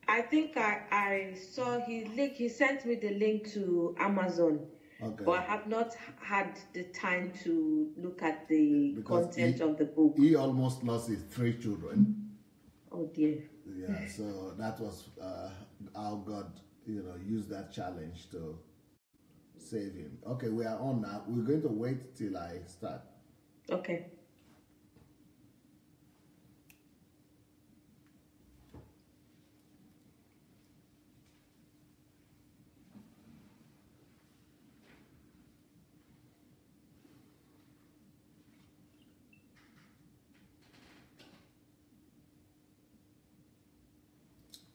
I think I saw he sent me the link to Amazon. Okay. But I have not had the time to look at the content of the book. He almost lost his 3 children. Oh dear. Yeah, so that was how God, used that challenge to save him. Okay, we are on now. We're going to wait till I start. Okay.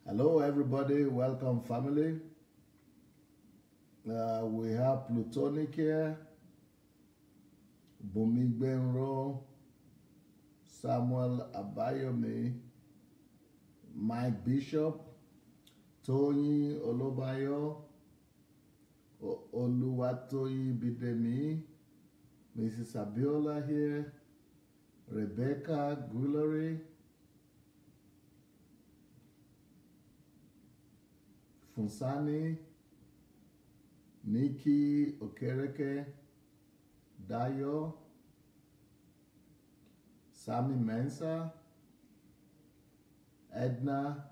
Hello everybody, welcome family. We have Plutonic here, Bumi Benro, Samuel Abayomi, Mike Bishop, Tony Olobayo, Oluwatoyi Bidemi, Mrs. Abiola here, Rebecca Guillory, Funsani, Nikki Okereke, Dayo, Sami Mensa, Edna,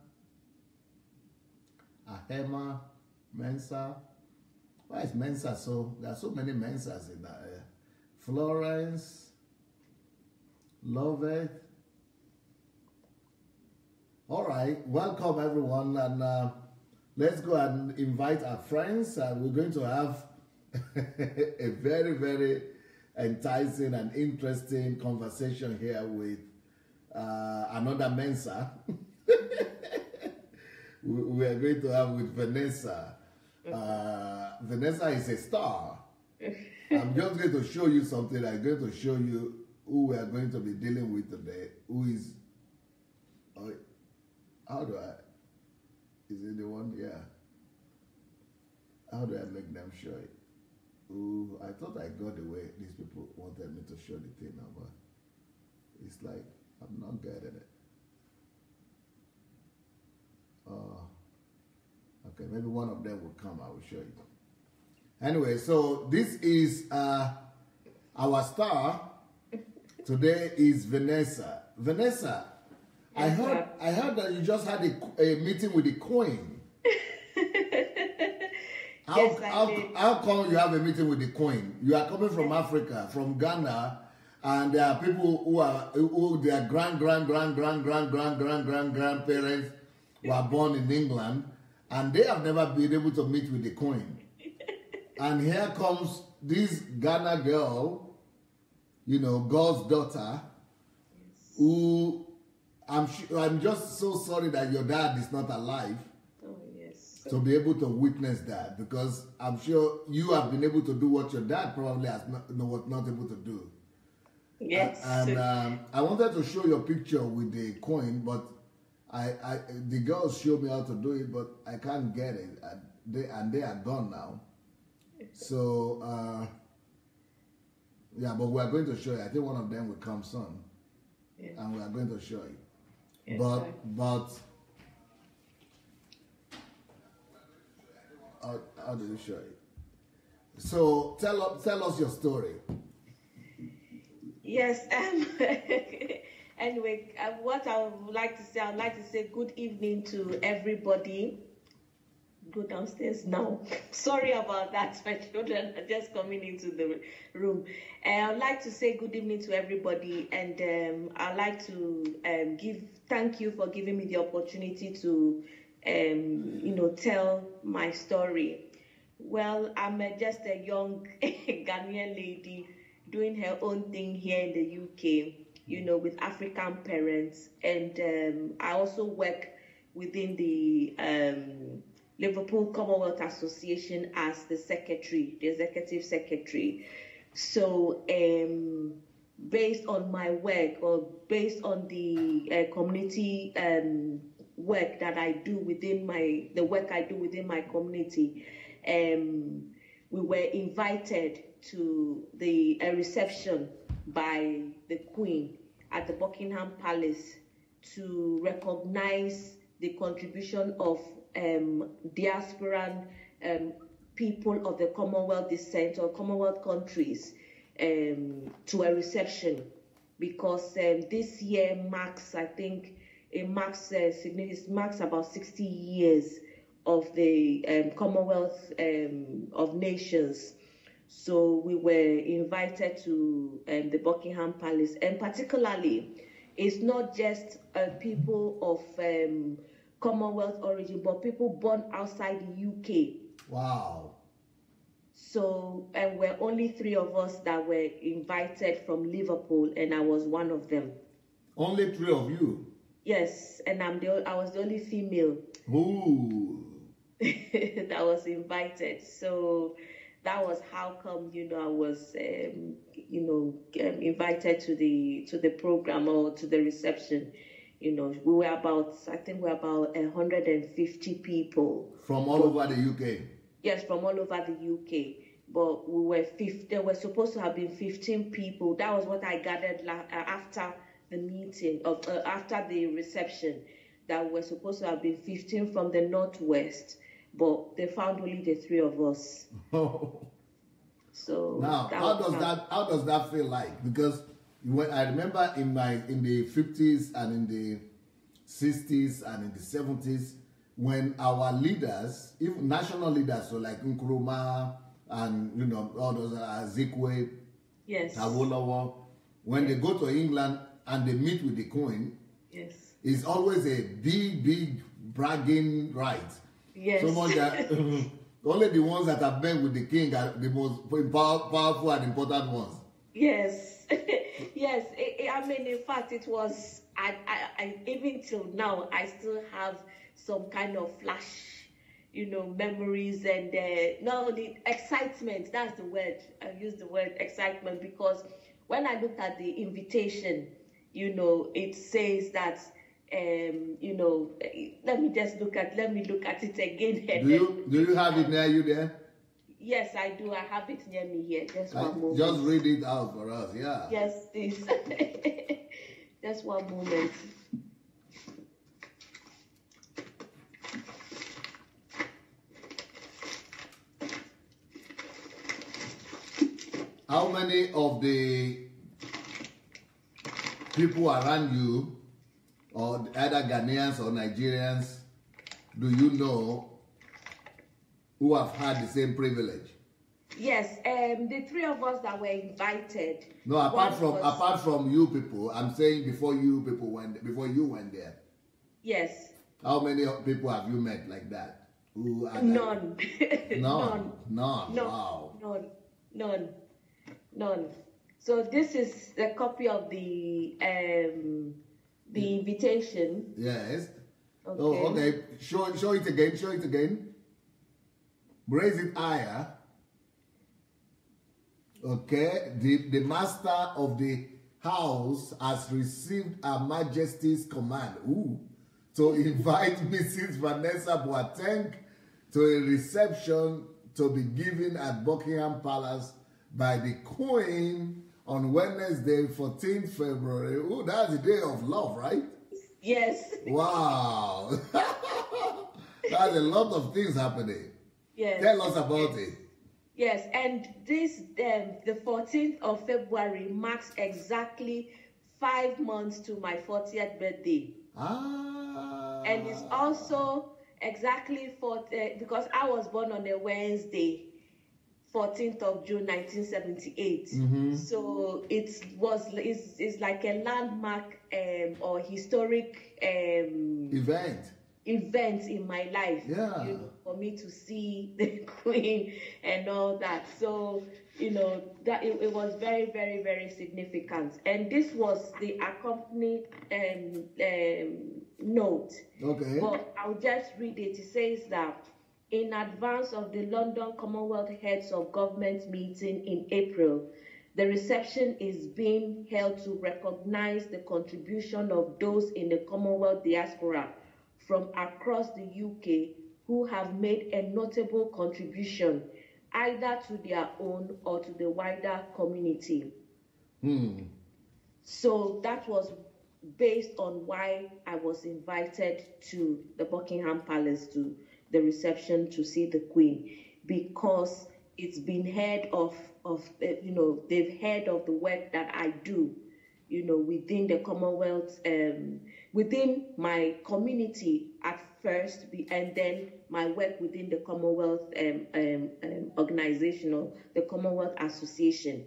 Ahema Mensa. Why is Mensa so? There are so many Mensas in that. Florence, Loveth. All right, welcome everyone, and let's go and invite our friends. We're going to have a very, very enticing and interesting conversation here with another Mensa. We are going to have with Vanessa. Vanessa is a star. I'm just going to show you something. I'm going to show you who we are going to be dealing with today. Who is... how do I... Is it the one? Yeah. How do I make them show it? Ooh, I thought I got the way these people wanted me to show the thing now, but it's like, I'm not getting it. Okay, maybe one of them will come, I will show you. Anyway, so this is our star. Today is Vanessa. Vanessa, I heard that you just had a meeting with the Queen. How come you have a meeting with the Queen? You are coming from Africa, from Ghana, and there are people who their grandparents were born in England, and they have never been able to meet with the Queen. And here comes this Ghana girl, God's daughter, who I'm just so sorry that your dad is not alive. Oh, yes. To be able to witness that, because I'm sure you have been able to do what your dad probably was not able to do. Yes. And I wanted to show your picture with the Queen, but the girls showed me how to do it, but I can't get it. They are gone now. So yeah, but we are going to show you. I think one of them will come soon, and we are going to show you. Yes, but how do you show it? So tell us your story. Yes. Anyway, what I would like to say, I'd like to say good evening to everybody. Go downstairs now. Sorry about that. My children are just coming into the room. I'd like to say good evening to everybody, and I'd like to thank you for giving me the opportunity to tell my story. Well, I'm just a young Ghanaian lady doing her own thing here in the UK, with African parents, and I also work within the Liverpool Commonwealth Association as the executive secretary. So based on my work, or based on the community work that I do within my community, we were invited to the reception by the Queen at the Buckingham Palace to recognize the contribution of diasporan people of the Commonwealth descent or Commonwealth countries to a reception, because this year marks, I think, it marks about 60 years of the Commonwealth of Nations. So we were invited to the Buckingham Palace, and particularly, it's not just people of Commonwealth origin, but people born outside the UK. Wow. So, and we're only 3 of us that were invited from Liverpool, and I was one of them. Only 3 of you? Yes, and I was the only female. Ooh. that was invited. So that was how come, I was, invited to the program or to the reception. We were about 150 people. From all over the UK? Yes, from all over the UK. But there were supposed to have been 15 people. That was what I gathered after the meeting, after the reception, that were supposed to have been 15 from the Northwest. But they found only the 3 of us. Oh. So now, how does that feel like? Because when I remember in the 50s and in the 60s and in the 70s, when our leaders, even national leaders, so like Nkrumah and all those Azikwe, yes, Awolowo, when they go to England and they meet with the Queen, yes, it's always a big bragging right. Yes. So much that only the ones that have been with the king are the most powerful and important ones. Yes, yes. I mean, in fact, it was. I even till now, I still have some kind of flash, memories and no, the excitement. That's the word. I use the word excitement because when I looked at the invitation, it says that. Let me look at it again. Do you have it near you there? Yes, I do. I have it near me here. Just one moment. Just read it out for us, yeah. Yes, please. Just one moment. How many of the people around you, or either Ghanaians or Nigerians, do you know who have had the same privilege? Yes, the 3 of us that were invited. No, apart from you people, I'm saying before you went there. Yes. How many people have you met like that? Who are None. None. No. Wow. None. So this is the copy of the invitation. Yes. Okay. Oh, okay. Show it again. Raise it higher. Okay. The master of the house has received Her Majesty's command to invite Mrs. Vanessa Boateng to a reception to be given at Buckingham Palace by the Queen on Wednesday, 14th February. Oh, that's the day of love, right? Yes. Wow. That's a lot of things happening. Yes. Tell us about it. Yes, and this, the 14th of February marks exactly 5 months to my 40th birthday. And it's also exactly because I was born on a Wednesday, 14th of June, 1978. Mm-hmm. So it's like a landmark or historic event in my life. Yeah. For me to see the Queen and all that. So, that it was very, very, very significant. And this was the accompanying note. Okay. But I'll just read it. It says that in advance of the London Commonwealth Heads of Government meeting in April, the reception is being held to recognize the contribution of those in the Commonwealth diaspora from across the UK who have made a notable contribution either to their own or to the wider community. So that was based on why I was invited to the Buckingham Palace, to the reception to see the Queen, because it's been heard of they've heard of the work that I do, within the Commonwealth, within my community at first, and then my work within the Commonwealth organization, or the Commonwealth Association.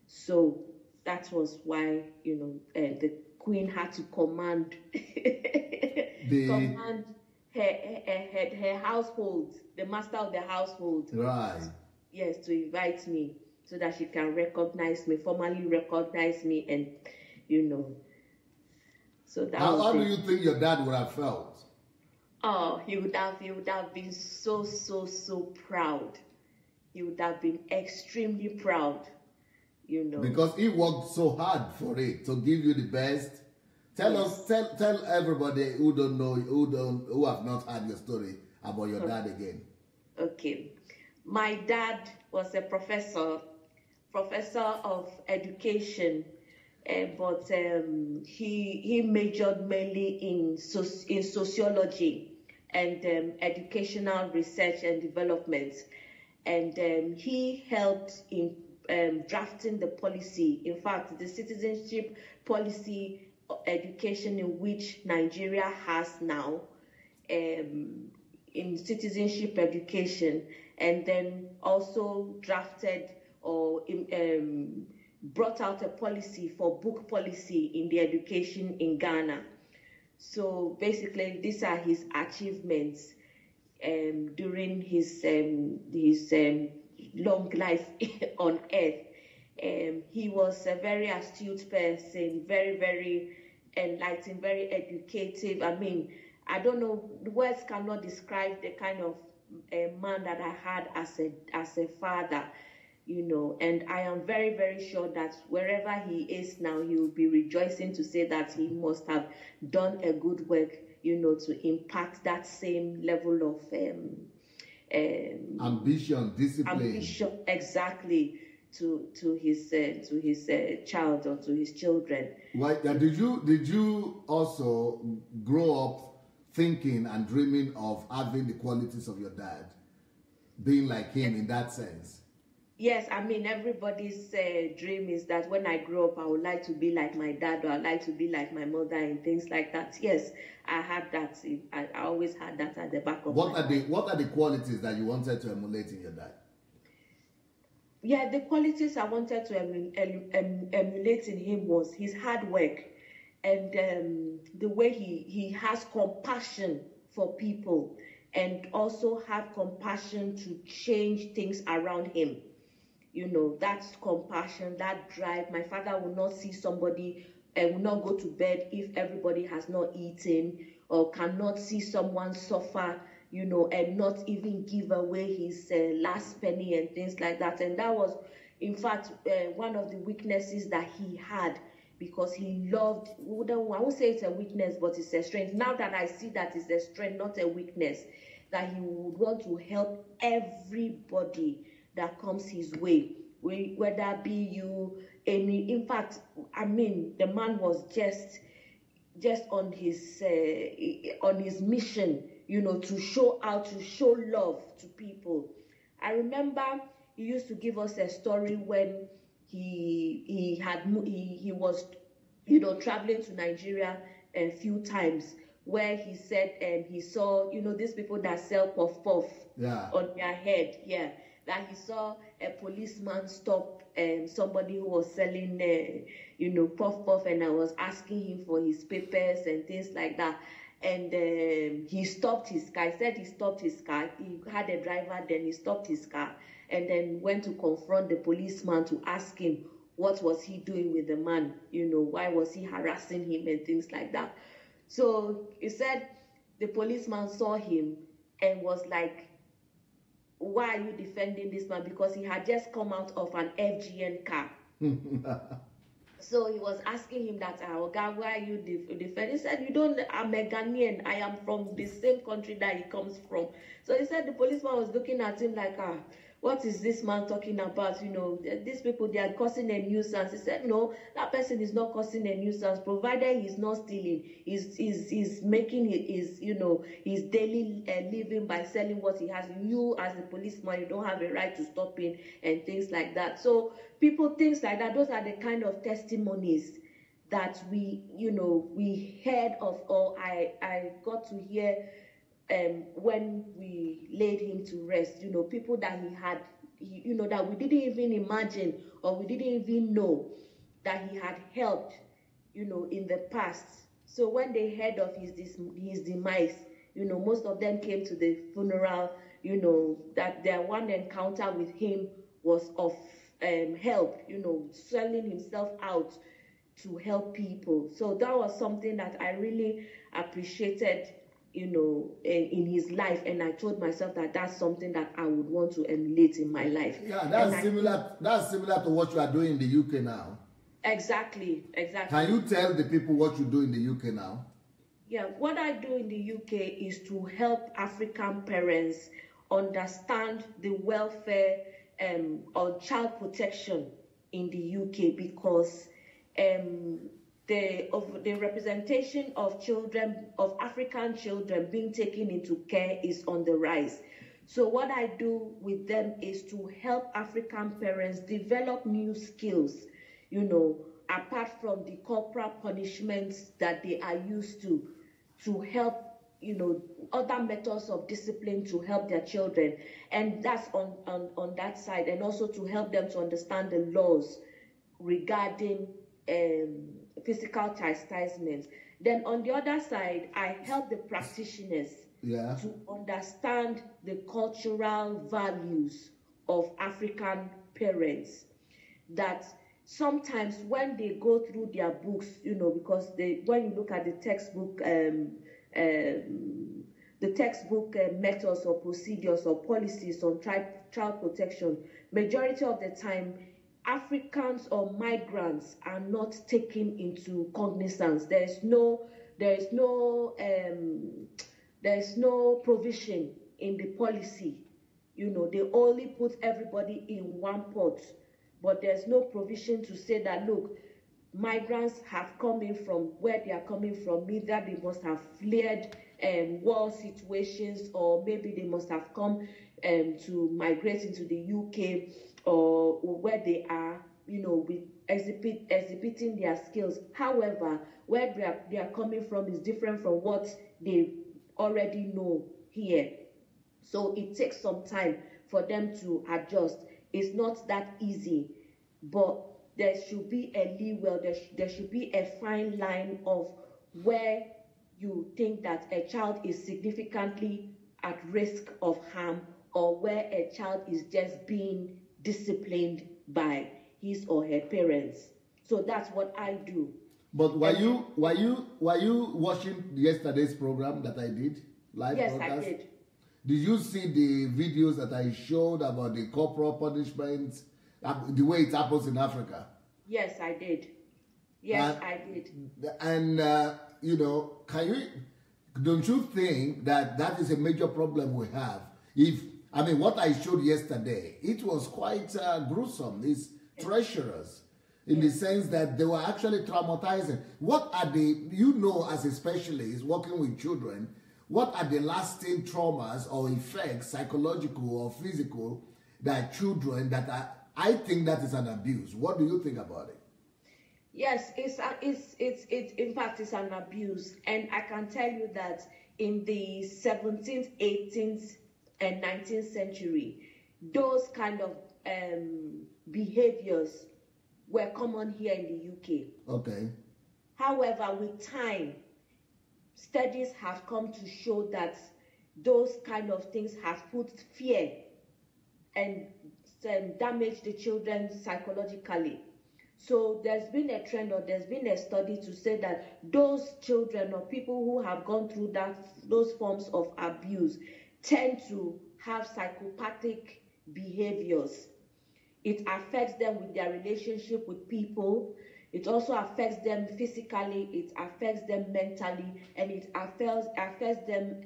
So that was why, the Queen had to command her household, the master of the household, right? Yes, to invite me so that she can formally recognize me, and So that. How do you think your dad would have felt? Oh, he would have been so proud. He would have been extremely proud. Because he worked so hard for it to give you the best. Tell everybody who don't know, who have not heard your story about your dad again. Okay, my dad was a professor of education, but he majored mainly in sociology and educational research and development, and he helped in drafting the policy. In fact, the citizenship policy education in which Nigeria has now, in citizenship education, and then also drafted or brought out a policy for book policy in the education in Ghana. So basically, these are his achievements during his long life on earth. He was a very astute person, very, very enlightened, very educative. I mean, I don't know, words cannot describe the kind of man that I had as a father, and I am very, very sure that wherever he is now, he will be rejoicing to say that he must have done a good work, to impact that same level of ambition, discipline, exactly, to his child, or to his children. Why did you also grow up thinking and dreaming of having the qualities of your dad, being like him in that sense? Yes, I mean, everybody's dream is that when I grow up, I would like to be like my dad, or I'd like to be like my mother, and things like that. Yes, I had that. I always had that at the back of my mind. What are the qualities that you wanted to emulate in your dad? Yeah, the qualities I wanted to emulate in him was his hard work, and the way he has compassion for people, and also have compassion to change things around him. That compassion, that drive. My father will not see somebody and will not go to bed if everybody has not eaten, or cannot see someone suffer, and not even give away his last penny and things like that. And that was, in fact, one of the weaknesses that he had, because he loved, I won't say it's a weakness, but it's a strength. Now that I see that it's a strength, not a weakness, that he would want to help everybody that comes his way, whether be you any. In fact, I mean, the man was just on his mission, to show love to people. I remember he used to give us a story when he was traveling to Nigeria a few times, where he said he saw these people that sell puff on their head, that he saw a policeman stop somebody who was selling puff, and I was asking him for his papers and things like that. And he stopped his car. He said he stopped his car. He had a driver, then he stopped his car, and then went to confront the policeman to ask him what was he doing with the man, why was he harassing him and things like that. So he said the policeman saw him and was like, why are you defending this man? Because he had just come out of an FGN car. So he was asking him that, God, why are you defending? He said, I'm a Ghanaian. I am from the same country that he comes from. So he said the policeman was looking at him like, what is this man talking about? These people, they are causing a nuisance. He said, no, that person is not causing a nuisance, provided he's not stealing. He's making his daily living by selling what he has. You, as a policeman, you don't have a right to stop him and things like that. So people, things like that, those are the kind of testimonies that we heard of, or I got to hear when we laid him to rest. People that he had, that we didn't even imagine, or we didn't even know that he had helped, in the past. So when they heard of his demise, most of them came to the funeral, that their one encounter with him was of help, selling himself out to help people. So that was something that I really appreciated, in his life, and I told myself that that's something that I would want to emulate in my life. Yeah, that's similar. That's similar to what you are doing in the UK now. Exactly. Can you tell the people what you do in the UK now? Yeah, what I do in the UK is to help African parents understand the welfare or child protection in the UK, because the representation of children, of African children being taken into care is on the rise. So what I do with them is to help African parents develop new skills, apart from the corporal punishments that they are used to help, other methods of discipline to help their children. And that's on that side, and also to help them to understand the laws regarding physical chastisement. Then on the other side, I help the practitioners to understand the cultural values of African parents, that sometimes when they go through their books, because when you look at the textbook methods or procedures or policies on child protection, majority of the time Africans or migrants are not taken into cognizance. There is no provision in the policy. They only put everybody in one pot, but there's no provision to say that, look, migrants have come in from where they are coming from. Either they must have fled war situations, or maybe they must have come to migrate into the UK, or where they are, with exhibiting their skills. However, where they are coming from is different from what they already know here. So it takes some time for them to adjust. It's not that easy, but there should be a leeway, there should be a fine line of where you think that a child is significantly at risk of harm, or where a child is just being disciplined by his or her parents. So that's what I do. But were you watching yesterday's program that I did live? Yes, broadcast? I did. Did you see the videos that I showed about the corporal punishments, the way it happens in Africa? Yes, I did. Yes, I did. And don't you think that is a major problem we have? What I showed yesterday, it was quite gruesome. It's treacherous in the sense that they were actually traumatizing. What are as a specialist working with children, what are the lasting traumas or effects, psychological or physical, that children I think that is an abuse. What do you think about it? Yes, it's in fact it's an abuse, and I can tell you that in the 17th, 18th, and 19th century, those kind of behaviors were common here in the UK. Okay. However, with time, studies have come to show that those kind of things have put fear and damaged the children psychologically. So there's been a trend, or there's been a study to say that those children or people who have gone through those forms of abuse tend to have psychopathic behaviors. It affects them with their relationship with people. It also affects them physically, it affects them mentally, and it affects them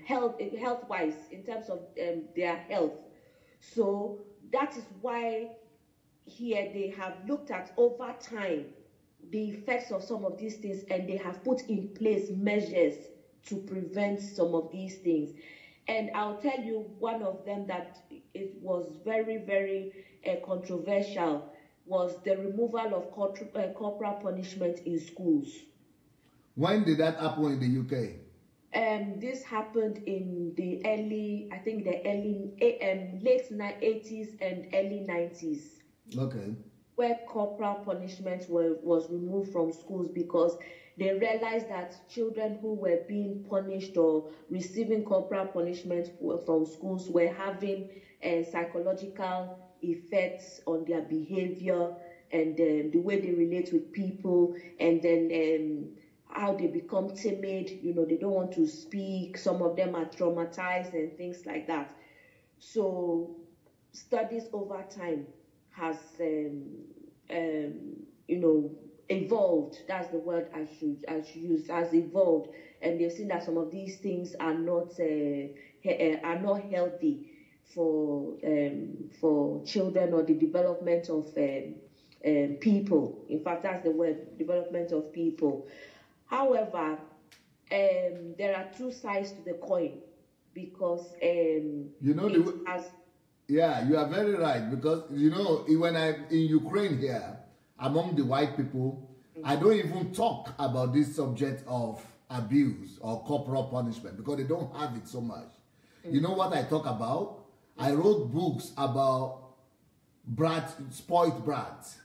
health-wise, in terms of their health. So that is why here they have looked at over time the effects of some of these things, and they have put in place measures to prevent some of these things. And I'll tell you one of them that it was very, very controversial was the removal of corporal punishment in schools. When did that happen in the UK? This happened in the late 80s and early 90s. Okay. Where corporal punishment was removed from schools because they realized that children who were being punished or receiving corporal punishment from schools were having psychological effects on their behavior and the way they relate with people, and then how they become timid. They don't want to speak. Some of them are traumatized and things like that. So studies over time has evolved. That's the word I should use. Has evolved, and they've seen that some of these things are not healthy for children or the development of people. In fact, that's the word, development of people. However, there are two sides to the coin, because yeah, you are very right, because when I'm in Ukraine here, among the white people, I don't even talk about this subject of abuse or corporal punishment because they don't have it so much. You know what I talk about? I wrote books about spoiled brats.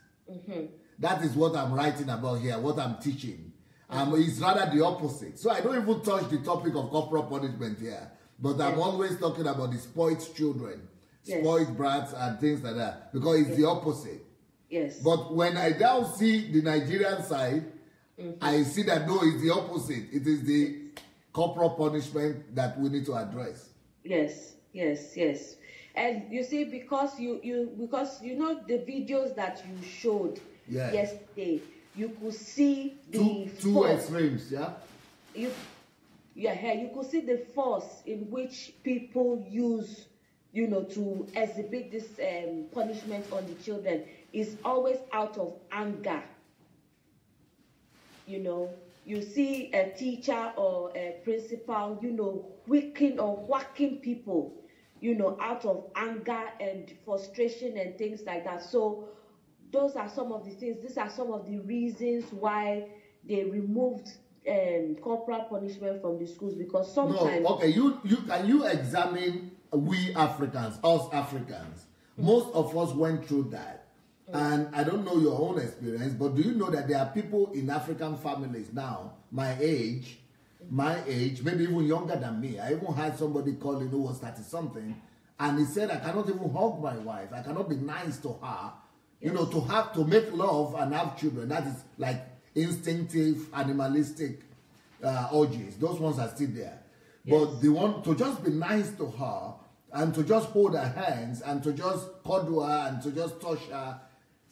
That is what I'm writing about here, what I'm teaching. It's rather the opposite. So I don't even touch the topic of corporal punishment here, but I'm always talking about the spoiled children, spoiled brats and things like that, because it's the opposite. Yes. But when I now see the Nigerian side, I see that no, it's the opposite. It is the corporal punishment that we need to address. Yes. And you see, because because the videos that you showed yesterday, you could see the two extremes, yeah. You could see the force in which people use, to exhibit this punishment on the children is always out of anger. You see a teacher or a principal, whipping or whacking people, out of anger and frustration and things like that. So those are some of the things. These are some of the reasons why they removed corporal punishment from the schools, because sometimes. No, okay. You can you examine we Africans, us Africans. Most of us went through that. And I don't know your own experience, but do you know that there are people in African families now, my age, maybe even younger than me. I even had somebody calling who was 30-something, and he said, I cannot even hug my wife. I cannot be nice to her. To make love and have children. That is like instinctive, animalistic urges. Those ones are still there. Yes. But they want to just be nice to her and to just hold her hands and to just cuddle her and to just touch her.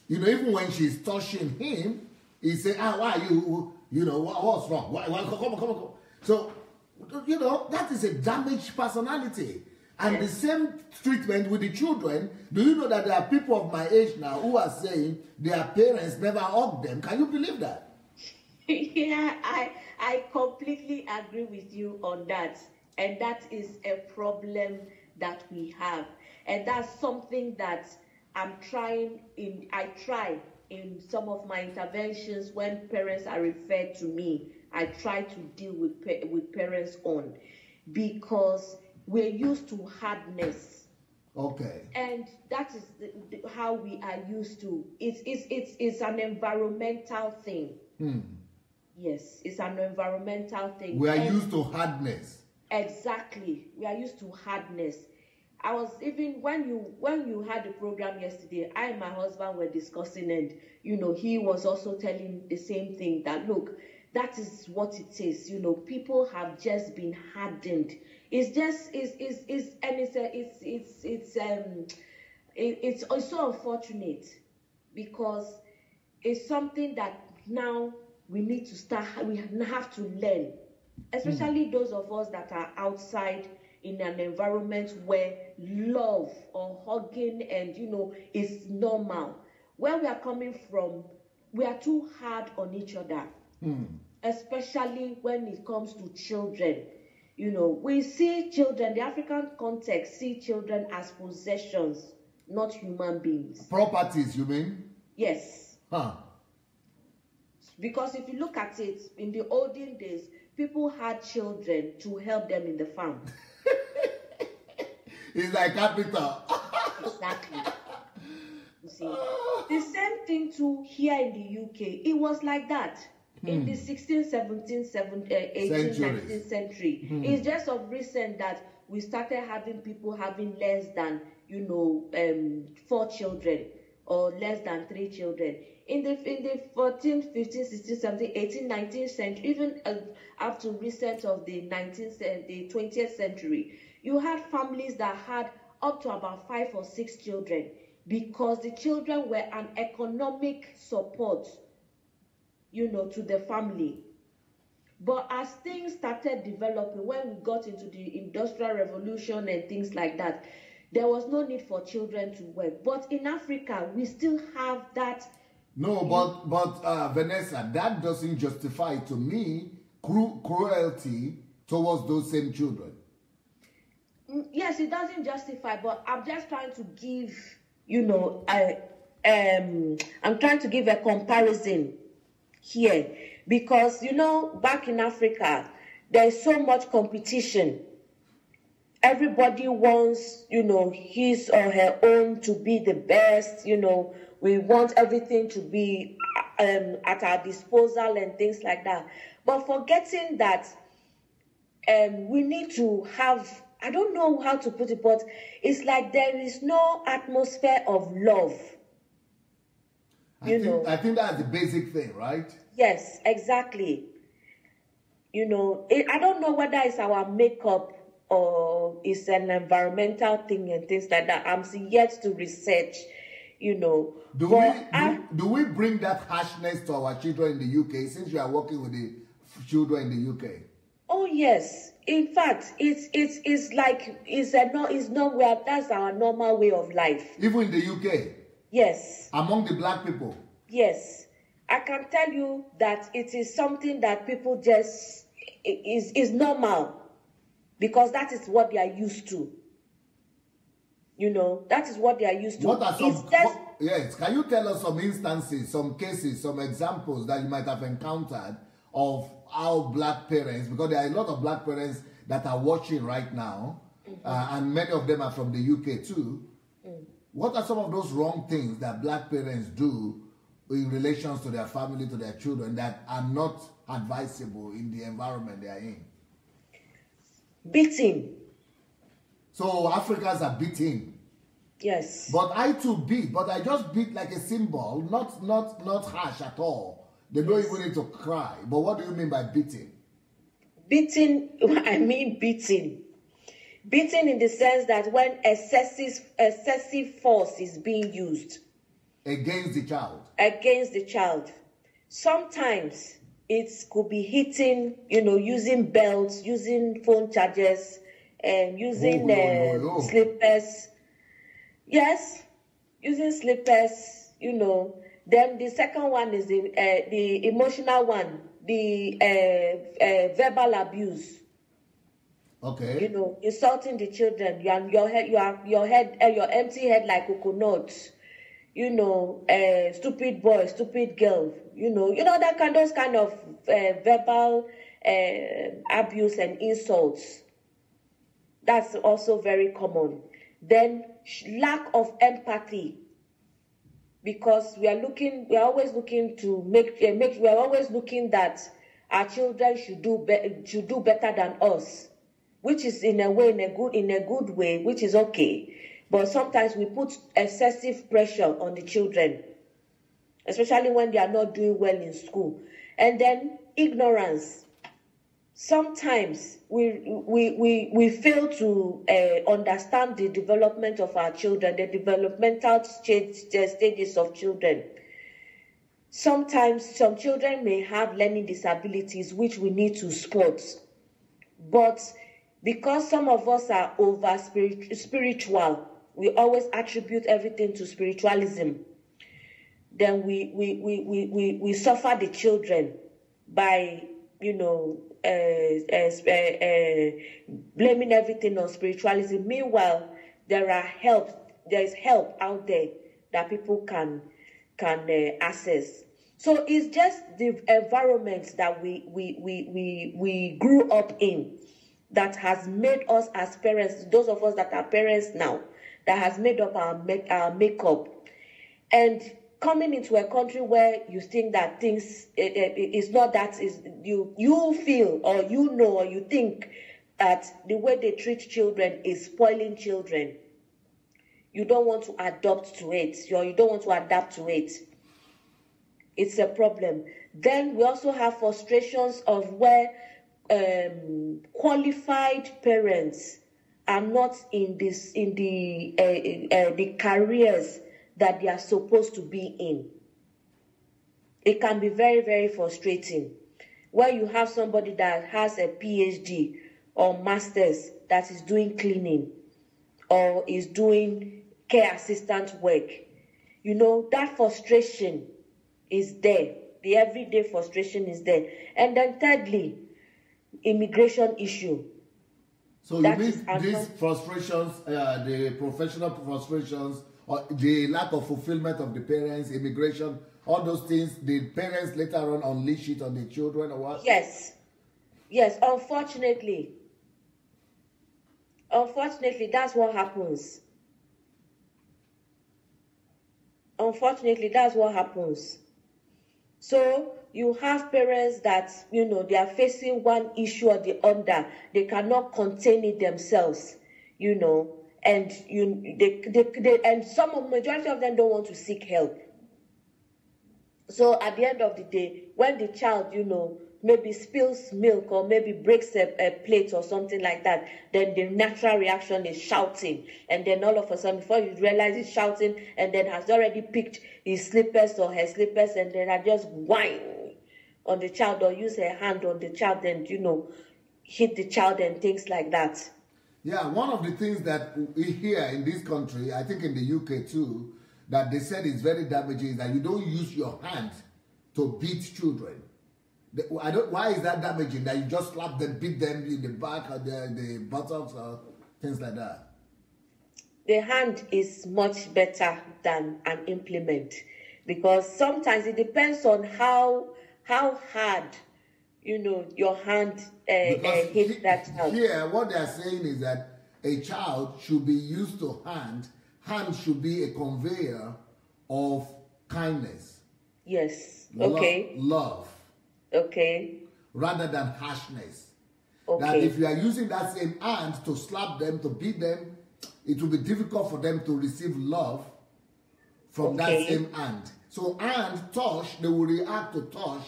Even when she's touching him, he say, why are you, what's wrong? Why, come on. So, that is a damaged personality. And the same treatment with the children. Do you know that there are people of my age now who are saying their parents never hugged them? Can you believe that? Yeah, I completely agree with you on that. And that is a problem that we have. And that's something that I try in some of my interventions when parents are referred to me. I try to deal with parents on, because we're used to hardness. Okay. And that is how we are used to. It's an environmental thing. Yes, it's an environmental thing. We are used to hardness. Exactly. We are used to hardness. I was even when you had the program yesterday, I and my husband were discussing, and he was also telling the same thing, that look, that is what it is. People have just been hardened. It's so unfortunate, because is something that now we need to start, we have to learn, especially those of us that are outside in an environment where love or hugging and, is normal. Where we are coming from, we are too hard on each other, especially when it comes to children. We see children, the African context, see children as possessions, not human beings. Properties, you mean? Yes. Huh. Because if you look at it, in the olden days, people had children to help them in the farm. It's like capital. Exactly. You see, the same thing too here in the UK. It was like that in the 16th, 17th, 18th, 19th century. It's just of recent that we started having people having less than 4 children or less than 3 children. In the 14th, 15th, 16th, 17th, 18th, 19th century, even up to recent of the 20th century, you had families that had up to about 5 or 6 children, because the children were an economic support, to the family. But as things started developing, when we got into the Industrial Revolution and things like that, there was no need for children to work. But in Africa, we still have that. No, but Vanessa, that doesn't justify to me cruelty towards those same children. Yes, it doesn't justify, but I'm just trying to give, I'm trying to give a comparison here, because, back in Africa, there's so much competition. Everybody wants, his or her own to be the best, we want everything to be at our disposal and things like that. But forgetting that we need to have, I don't know how to put it, but it's like there is no atmosphere of love. I think that's the basic thing, right? Yes, exactly. I don't know whether it's our makeup or it's an environmental thing and things like that. I'm yet to research, Do we bring that harshness to our children in the UK, since you are working with the children in the UK? Oh yes. In fact, it's nowhere. That's our normal way of life. Even in the UK? Yes. Among the black people? Yes. I can tell you that it is something that people just is normal, because that is what they are used to. That is what they are used to. What are some? Yes, can you tell us some instances, some cases, some examples that you might have encountered of how black parents, because there are a lot of black parents that are watching right now, and many of them are from the UK too. What are some of those wrong things that black parents do in relations to their family, to their children, that are not advisable in the environment they are in? Beating. So Africans are beating. Yes. But I too beat, but I just beat like a symbol, not harsh at all. They don't even need to cry. But what do you mean by beating? Beating, I mean beating. Beating in the sense that when excessive force is being used. Against the child. Against the child. Sometimes it could be hitting, using belts, using phone chargers, using slippers. Yes, using slippers, Then the second one is the emotional one, the verbal abuse. Okay. Insulting the children. Your empty head like coconut. Stupid boy, stupid girl. Those kind of verbal abuse and insults. That's also very common. Then lack of empathy, because we are always looking that our children should do better than us, which is in a good way, which is okay. But sometimes we put excessive pressure on the children, especially when they are not doing well in school. And then ignorance. Sometimes we fail to understand the development of our children, the developmental stages of children. sometimes some children may have learning disabilities which we need to spot. But because some of us are over spiritual, we always attribute everything to spiritualism. Then we suffer the children by, blaming everything on spiritualism. Meanwhile, there is help out there that people can access. So it's just the environment that we grew up in that has made us as parents, those of us that are parents now, that has made up our makeup. And coming into a country where you think that things is not that, is you feel or or you think that the way they treat children is spoiling children. You don't want to adopt to it, or you don't want to adapt to it. It's a problem. Then we also have frustrations of where qualified parents are not in the careers that they are supposed to be in. It can be very, very frustrating. Where you have somebody that has a PhD or master's that is doing cleaning or is doing care assistant work. That frustration is there. The everyday frustration is there. And then thirdly, immigration issue. So you mean these frustrations, the professional frustrations, or the lack of fulfillment of the parents, immigration, all those things, the parents later on unleash it on the children or what? Yes, unfortunately. Unfortunately, that's what happens. So you have parents that, they are facing one issue or the other. They cannot contain it themselves, and majority of them don't want to seek help. So at the end of the day, when the child, maybe spills milk or maybe breaks a plate or something like that, then the natural reaction is shouting. And then all of a sudden, before you realize he's shouting, and then has already picked his slippers or her slippers, and then I just whine on the child or use her hand on the child and, hit the child and things like that. Yeah, one of the things that we hear in this country, I think in the UK too, that they said is very damaging is that you don't use your hand to beat children. Why is that damaging? That you just slap them, beat them in the back or the buttocks or things like that? The hand is much better than an implement, because sometimes it depends on how hard, your hand hit that child. Here, what they are saying is that a child should be used to hand. Hand should be a conveyor of kindness. Yes. Okay. Love. Okay. Rather than harshness. Okay. That if you are using that same hand to slap them, to beat them, it will be difficult for them to receive love from that same hand. So hand, touch, they will react to touch.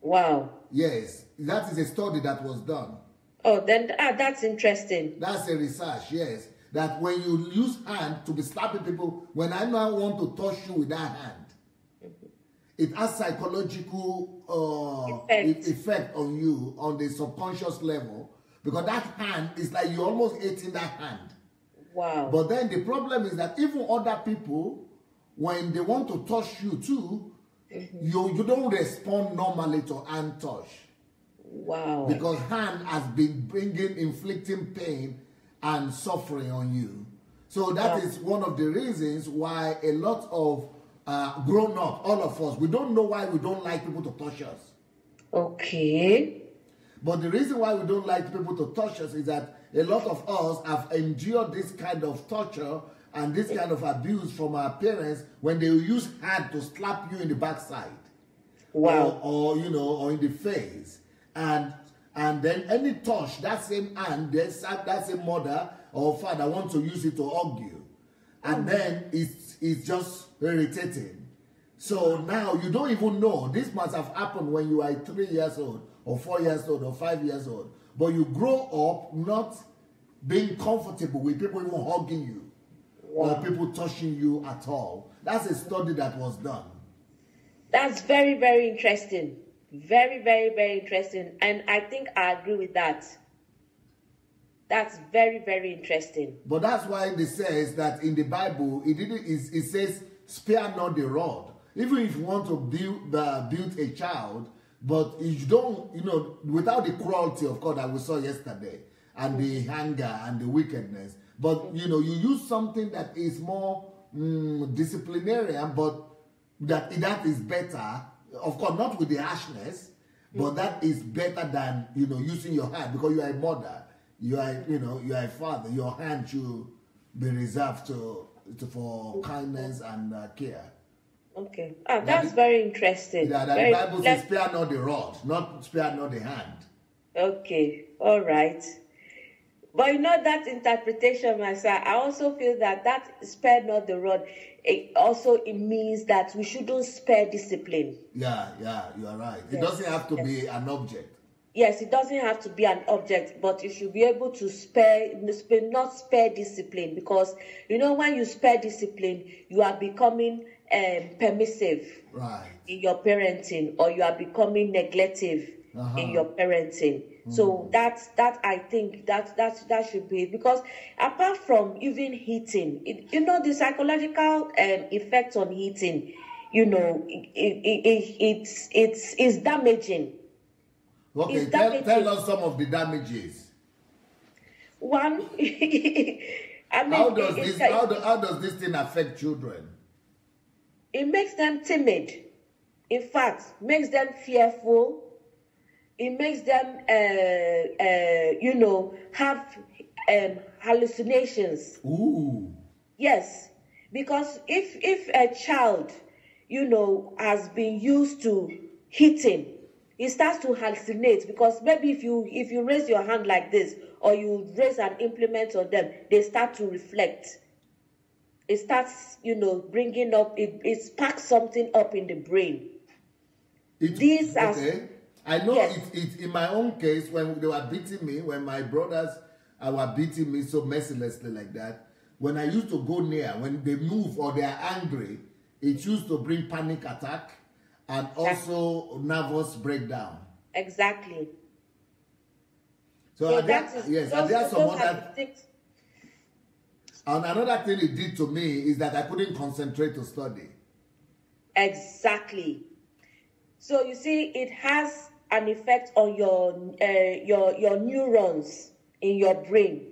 Wow. Yes. That is a study that was done. Oh, then that's interesting. That's a research, yes. That when you use hand to be slapping people, when I now want to touch you with that hand, it has psychological effect on you on the subconscious level, because that hand is like you're almost eating that hand. Wow. But then the problem is that even other people, when they want to touch you too, you don't respond normally to hand touch. Wow. Because hand has been inflicting pain and suffering on you. So that is one of the reasons why a lot of grown up, all of us, we don't know why we don't like people to touch us. Okay. But the reason why we don't like people to touch us is that a lot of us have endured this kind of torture and this kind of abuse from our parents when they use hand to slap you in the backside. Wow. Or in the face. And then any touch, that same hand, that same mother or father wants to use it to hug you. And then it's just irritating. So now you don't even know. This must have happened when you are 3 years old or 4 years old or 5 years old. But you grow up not being comfortable with people even hugging you. Wow. Or people touching you at all. That's a study that was done. That's very, very interesting. Very, very, very interesting. And I think I agree with that. That's very, very interesting. But that's why it says that in the Bible, it says, spare not the rod. Even if you want to build a child, but you don't, without the cruelty, of course, that we saw yesterday, and the anger and the wickedness. But, you use something that is more disciplinarian, but that is better. Of course, not with the harshness, but that is better than, using your hand, because you are a mother. You are, you are a father. Your hand should be reserved for kindness and care. Okay. That's very interesting. Yeah, the Bible says, spare not the rod, not spare not the hand. Okay. All right. But that interpretation, myself, I also feel that spare not the rod, it means that we shouldn't spare discipline. Yeah, you are right. It doesn't have to be an object. Yes, it doesn't have to be an object, but you should be able to not spare discipline, because when you spare discipline, you are becoming permissive in your parenting, or you are becoming neglective in your parenting. So that I think that should be, because apart from even heating, the psychological effects on heating, it's damaging. Okay, tell us some of the damages. One, how does this thing affect children? It makes them timid. In fact, makes them fearful. It makes them, have hallucinations. Ooh. Yes, because if a child, has been used to hitting, it starts to hallucinate, because maybe if you raise your hand like this, or you raise an implement on them, they start to reflect. It starts, bringing up, it sparks something up in the brain. I know. Yes. It in my own case, when they were beating me, when my brothers were beating me so mercilessly like that, when I used to go near, when they move or they are angry, it used to bring panic attack and also nervous breakdown. Exactly. So there are some other things. And another thing it did to me is that I couldn't concentrate to study. Exactly. So you see, it has an effect on your neurons in your brain.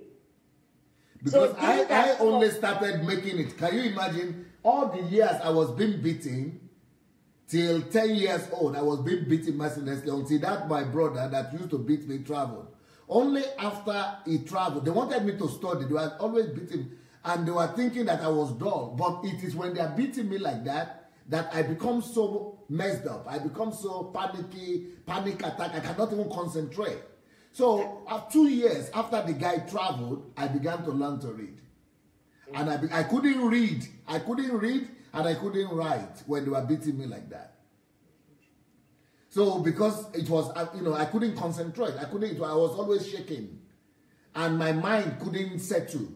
Because so I only started making it. Can you imagine all the years I was being beaten? Till 10 years old, I was being beaten mercilessly until that my brother that used to beat me traveled. Only after he traveled, they wanted me to study. They were always beating, and they were thinking that I was dull. But it is when they are beating me like that I become so messed up. I become so panic attack. I cannot even concentrate. So, 2 years after the guy traveled, I began to learn to read. And I couldn't read. I couldn't read and I couldn't write when they were beating me like that. So, because it was, I couldn't concentrate. I was always shaking. And my mind couldn't settle.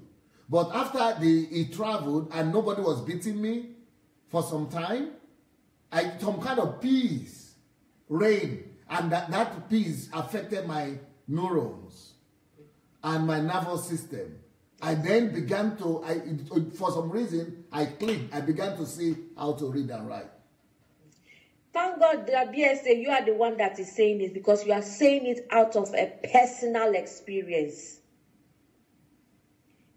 But after he traveled and nobody was beating me for some time, some kind of peace reigned. And that peace affected my neurons and my nervous system. I then began to, for some reason, I clicked. I began to see how to read and write. Thank God that BSA, you are the one that is saying it, because you are saying it out of a personal experience.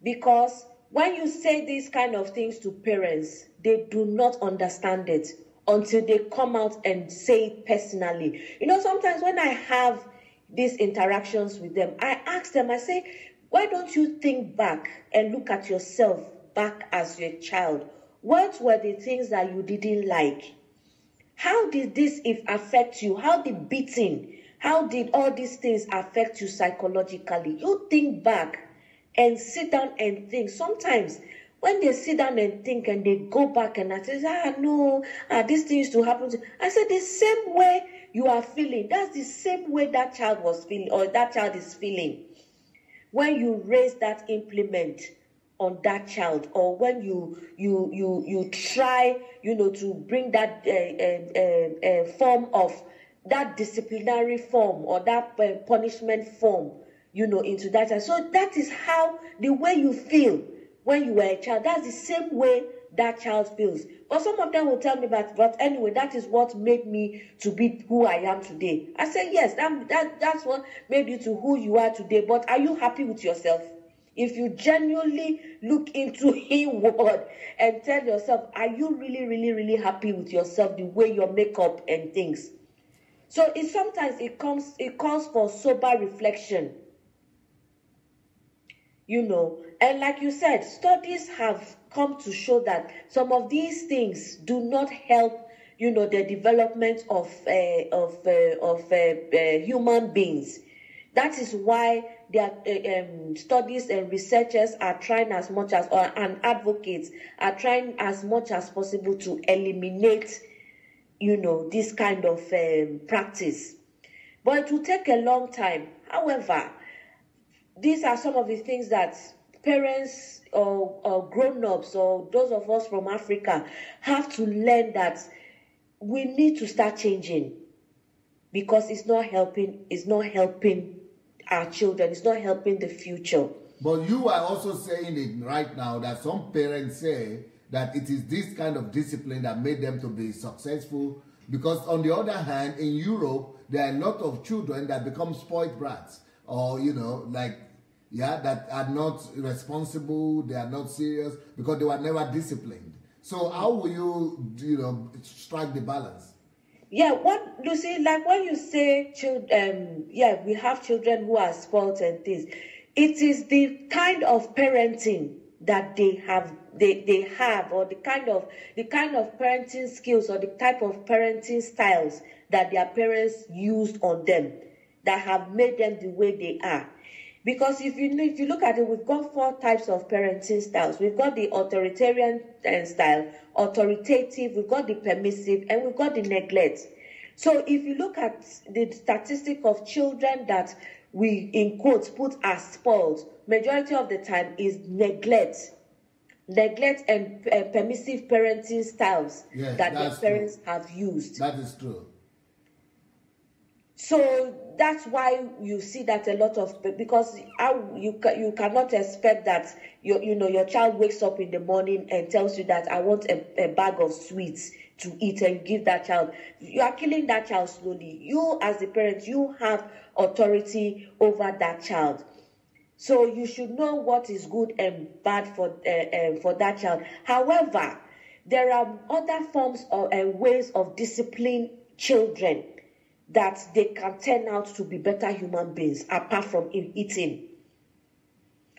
Because when you say these kind of things to parents, they do not understand it until they come out and say it personally. Sometimes when I have these interactions with them, I ask them, I say, why don't you think back and look at yourself back as your child? What were the things that you didn't like? How did this affect you? How did beating, how did all these things affect you psychologically? You think back and sit down and think. Sometimes when they sit down and think and they go back and I say, this thing used to happen to, I said, the same way you are feeling, that's the same way that child was feeling, or that child is feeling. When you raise that implement on that child, or when you try, to bring that form of that disciplinary form or that punishment form, into that child. So that is how the way you feel when you were a child, that's the same way that child feels. But some of them will tell me but anyway, that is what made me to be who I am today. I say, yes, that's what made you to who you are today. But are you happy with yourself? If you genuinely look into inward and tell yourself, are you really, really, really happy with yourself, the way your makeup and things? So sometimes it calls for sober reflection. And like you said, studies have come to show that some of these things do not help, the development of human beings. That is why there studies and researchers are trying as much as, and advocates are trying as much as possible to eliminate, this kind of practice. But it will take a long time. However, these are some of the things that parents or grown-ups or those of us from Africa have to learn, that we need to start changing, because it's not helping our children, it's not helping the future. But you are also saying it right now that some parents say that it is this kind of discipline that made them to be successful, because on the other hand, in Europe, there are a lot of children that become spoiled brats, or, that are not responsible, they are not serious, because they were never disciplined. So how will you, strike the balance? Yeah, what you see, like when you say children, we have children who are spoiled and things. It is the kind of parenting that they have, or the kind of parenting skills, or the type of parenting styles that their parents used on them, that have made them the way they are. Because if you look at it, we've got 4 types of parenting styles. We've got the authoritarian style, authoritative, we've got the permissive, and we've got the neglect. So if you look at the statistic of children that we, in quotes, put as spoiled, majority of the time is neglect and permissive parenting styles that their parents have used. That is true. So that's why you see that a lot of, because you cannot expect that your child wakes up in the morning and tells you that I want a bag of sweets to eat, and you give that child. You are killing that child slowly. You as the parent, you have authority over that child. So you should know what is good and bad for that child. However, there are other forms and ways of disciplining children that they can turn out to be better human beings, apart from eating.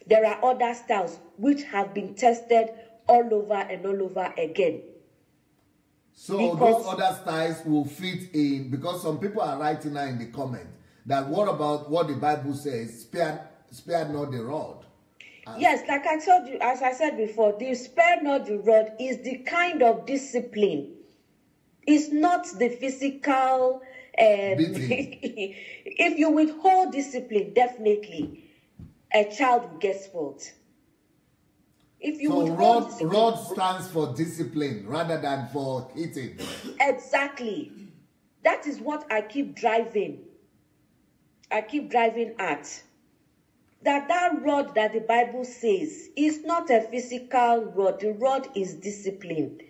There are other styles which have been tested all over and all over again. So those other styles will fit in, because some people are writing now in the comment that what about what the Bible says, spare not the rod. Yes, like I told you, as I said before, the spare not the rod is the kind of discipline. It's not the physical. If you withhold discipline, definitely a child will get spoiled. If you rod stands for discipline rather than for hitting. Exactly. That is what I keep driving. At. That rod that the Bible says is not a physical rod. The rod is discipline,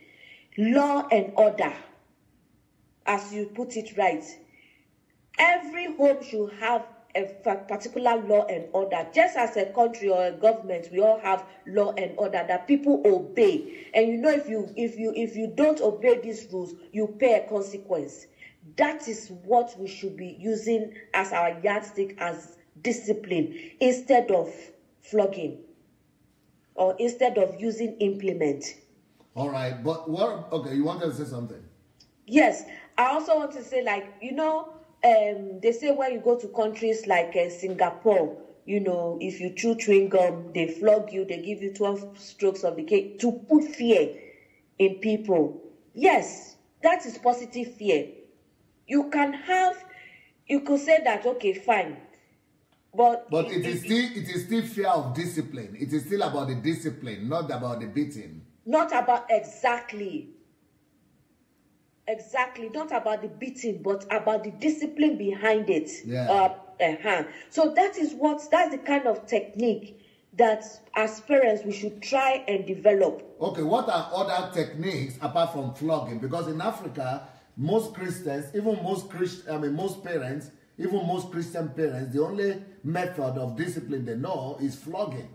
law and order. As you put it right, every home should have a particular law and order. Just as a country or a government, we all have law and order that people obey. And if you don't obey these rules, you pay a consequence. That is what we should be using as our yardstick, as discipline, instead of flogging, or instead of using implement. All right, but okay, you wanted to say something? Yes. I also want to say, they say when you go to countries like Singapore, if you chew chewing gum, they flog you, they give you 12 strokes of the cane to put fear in people. Yes, that is positive fear. You could say that, okay, fine. But it is still fear of discipline. It is still about the discipline, not about the beating. Not about exactly, not about the beating, but about the discipline behind it. Yeah. So that's the kind of technique that as parents we should try and develop. Okay, what are other techniques apart from flogging? Because in Africa, most Christians, even most parents, even most Christian parents, the only method of discipline they know is flogging.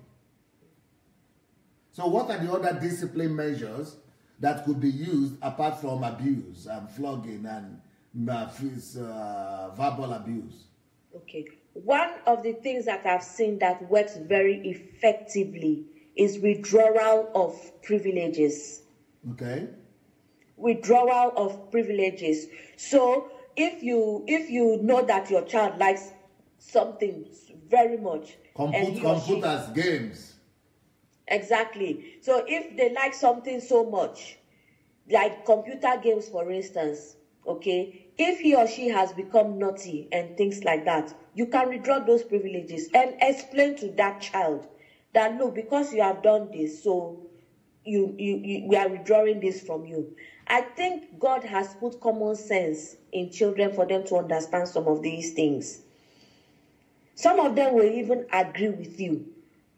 So what are the other discipline measures that could be used apart from abuse and flogging and verbal abuse? Okay. One of the things that I've seen that works very effectively is withdrawal of privileges. Okay. Withdrawal of privileges. So if you know that your child likes something very much, computers, games. Exactly. So if they like something so much, like computer games, for instance, okay, if he or she has become naughty and things like that, you can withdraw those privileges and explain to that child that, look, because you have done this, so we are withdrawing this from you. I think God has put common sense in children for them to understand some of these things. Some of them will even agree with you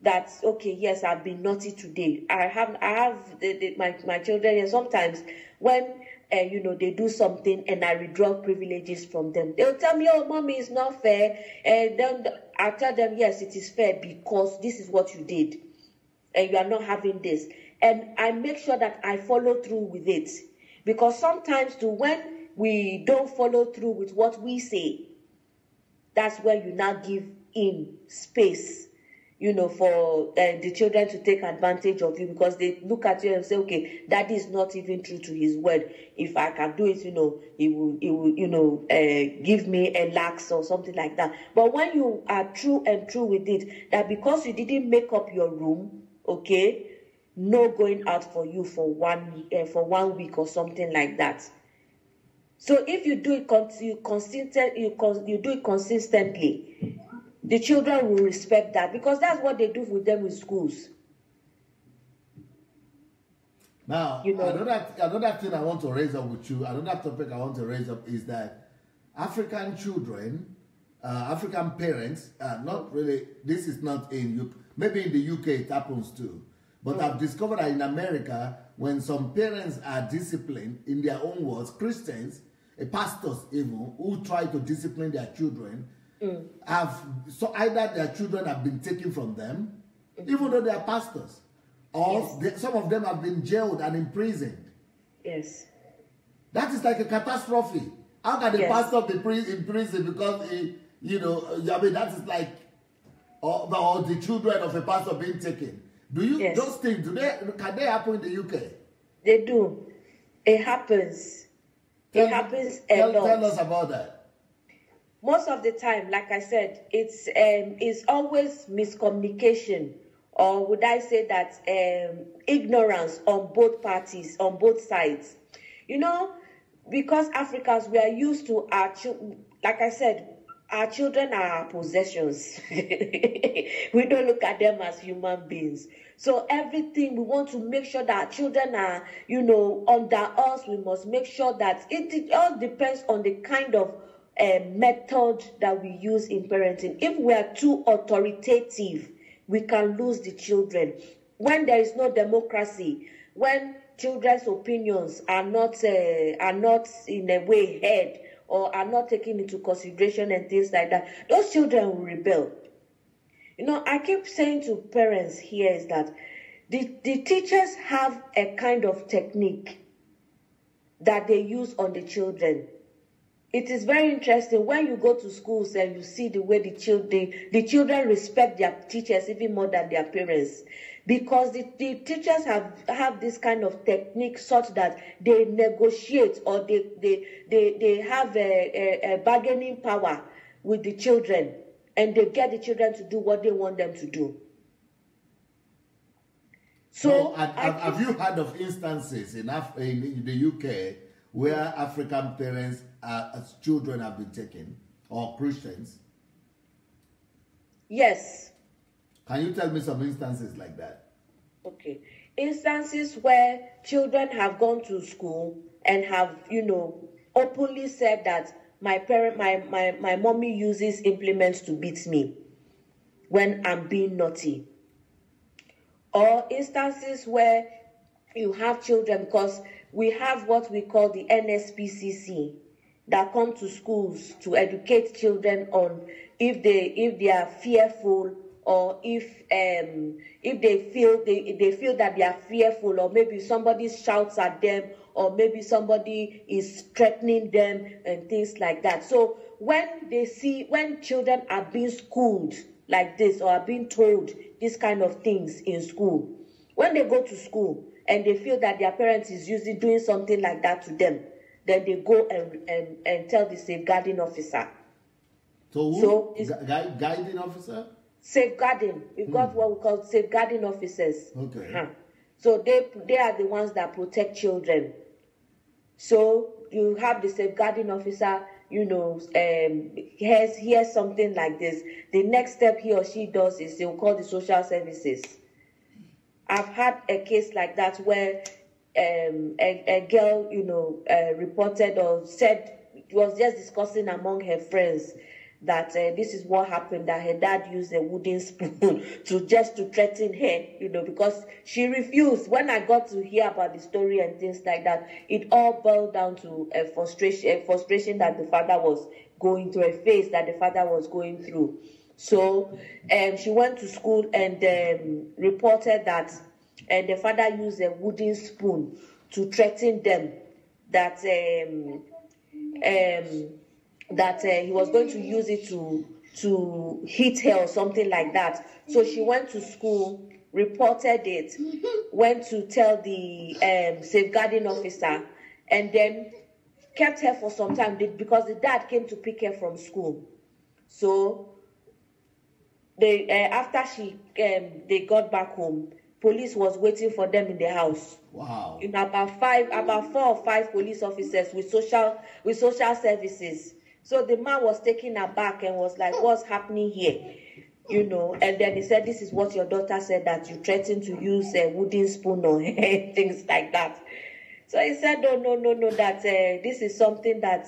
that, okay, yes, I've been naughty today. I have my children, and sometimes when they do something and I withdraw privileges from them, they'll tell me, oh, mommy, it's not fair. And then I tell them, yes, it is fair because this is what you did and you are not having this. And I make sure that I follow through with it, because sometimes when we don't follow through with what we say, that's where you now give in space, for the children to take advantage of you, because they look at you and say, okay, that is not even true to his word. If I can do it, he will give me a lax or something like that. But when you are true with it, that because you didn't make up your room, okay, no going out for you for 1 week or something like that. So if you do it you do it consistently, the children will respect that, because that's what they do with them in schools. Now, another thing I want to raise up with you, another topic I want to raise up is that African children, African parents, not really, this is not in, maybe in the UK it happens too, but I've discovered that in America, when some parents are disciplined, in their own words, Christians, pastors even, who try to discipline their children, either their children have been taken from them, even though they are pastors, or some of them have been jailed and imprisoned. Yes. That is like a catastrophe. How can the pastor be in prison because that is like, or the children of a pastor being taken. Those things, can they happen in the UK? They do. It happens. It happens a lot. Tell us about that. Most of the time, like I said, it's always miscommunication, or would I say that ignorance on both parties, on both sides. Because Africans, we are used to like I said, our children are our possessions. We don't look at them as human beings. So everything, we want to make sure that our children are, under us. We must make sure that it all depends on the kind of method that we use in parenting. If we are too authoritative, we can lose the children. When there is no democracy, when children's opinions are not in a way heard, or are not taken into consideration and things like that, those children will rebel. I keep saying to parents here is that the teachers have a kind of technique that they use on the children. It is very interesting when you go to schools and you see the way the children respect their teachers even more than their parents, because the teachers have this kind of technique such that they negotiate, or they have a bargaining power with the children, and they get the children to do what they want them to do. So, have you heard of instances in the UK where African parents as children have been taken, or Christians? Yes. Can you tell me some instances like that? Okay. Instances where children have gone to school and have, openly said that my mommy uses implements to beat me when I'm being naughty. Or instances where you have children, because we have what we call the NSPCC that come to schools to educate children on if they are fearful, or if they feel that they are fearful, or maybe somebody shouts at them, or maybe somebody is threatening them and things like that. So when children are being schooled like this, or are being told these kind of things in school, when they go to school and they feel that their parents is doing something like that to them, then they go and tell the safeguarding officer. So who? Guiding officer? Safeguarding. We've got what we call safeguarding officers. Okay. So they are the ones that protect children. So you have the safeguarding officer, hears something like this. The next step he or she does is they'll call the social services. I've had a case like that where a girl, reported or said, was just discussing among her friends that this is what happened, that her dad used a wooden spoon to threaten her, because she refused. When I got to hear about the story and things like that, it all boiled down to a frustration that the father was going through, a phase that the father was going through. So she went to school and reported that the father used a wooden spoon to threaten them that he was going to use it to hit her or something like that. So she went to school, reported it, went to tell the safeguarding officer, and then kept her for some time because the dad came to pick her from school. So after they got back home, police was waiting for them in the house. Wow. About 4 or 5 police officers with social services. So the man was taken aback and was like, "What's happening here?" And then he said, "This is what your daughter said, that you threatened to use a wooden spoon or things like that." So he said, no, that this is something that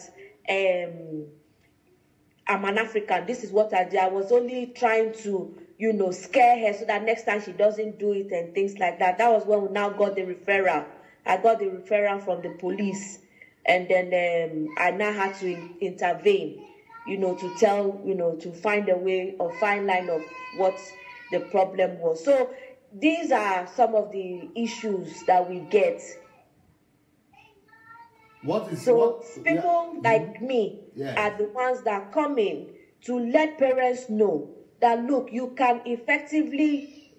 I'm an African. This is what I did. I was only trying to, scare her so that next time she doesn't do it and things like that. That was when we now got the referral. I got the referral from the police. And then I now had to intervene, to tell, to find a way or fine line of what the problem was. So these are some of the issues that we get. People like me are the ones that come in to let parents know that, look, you can effectively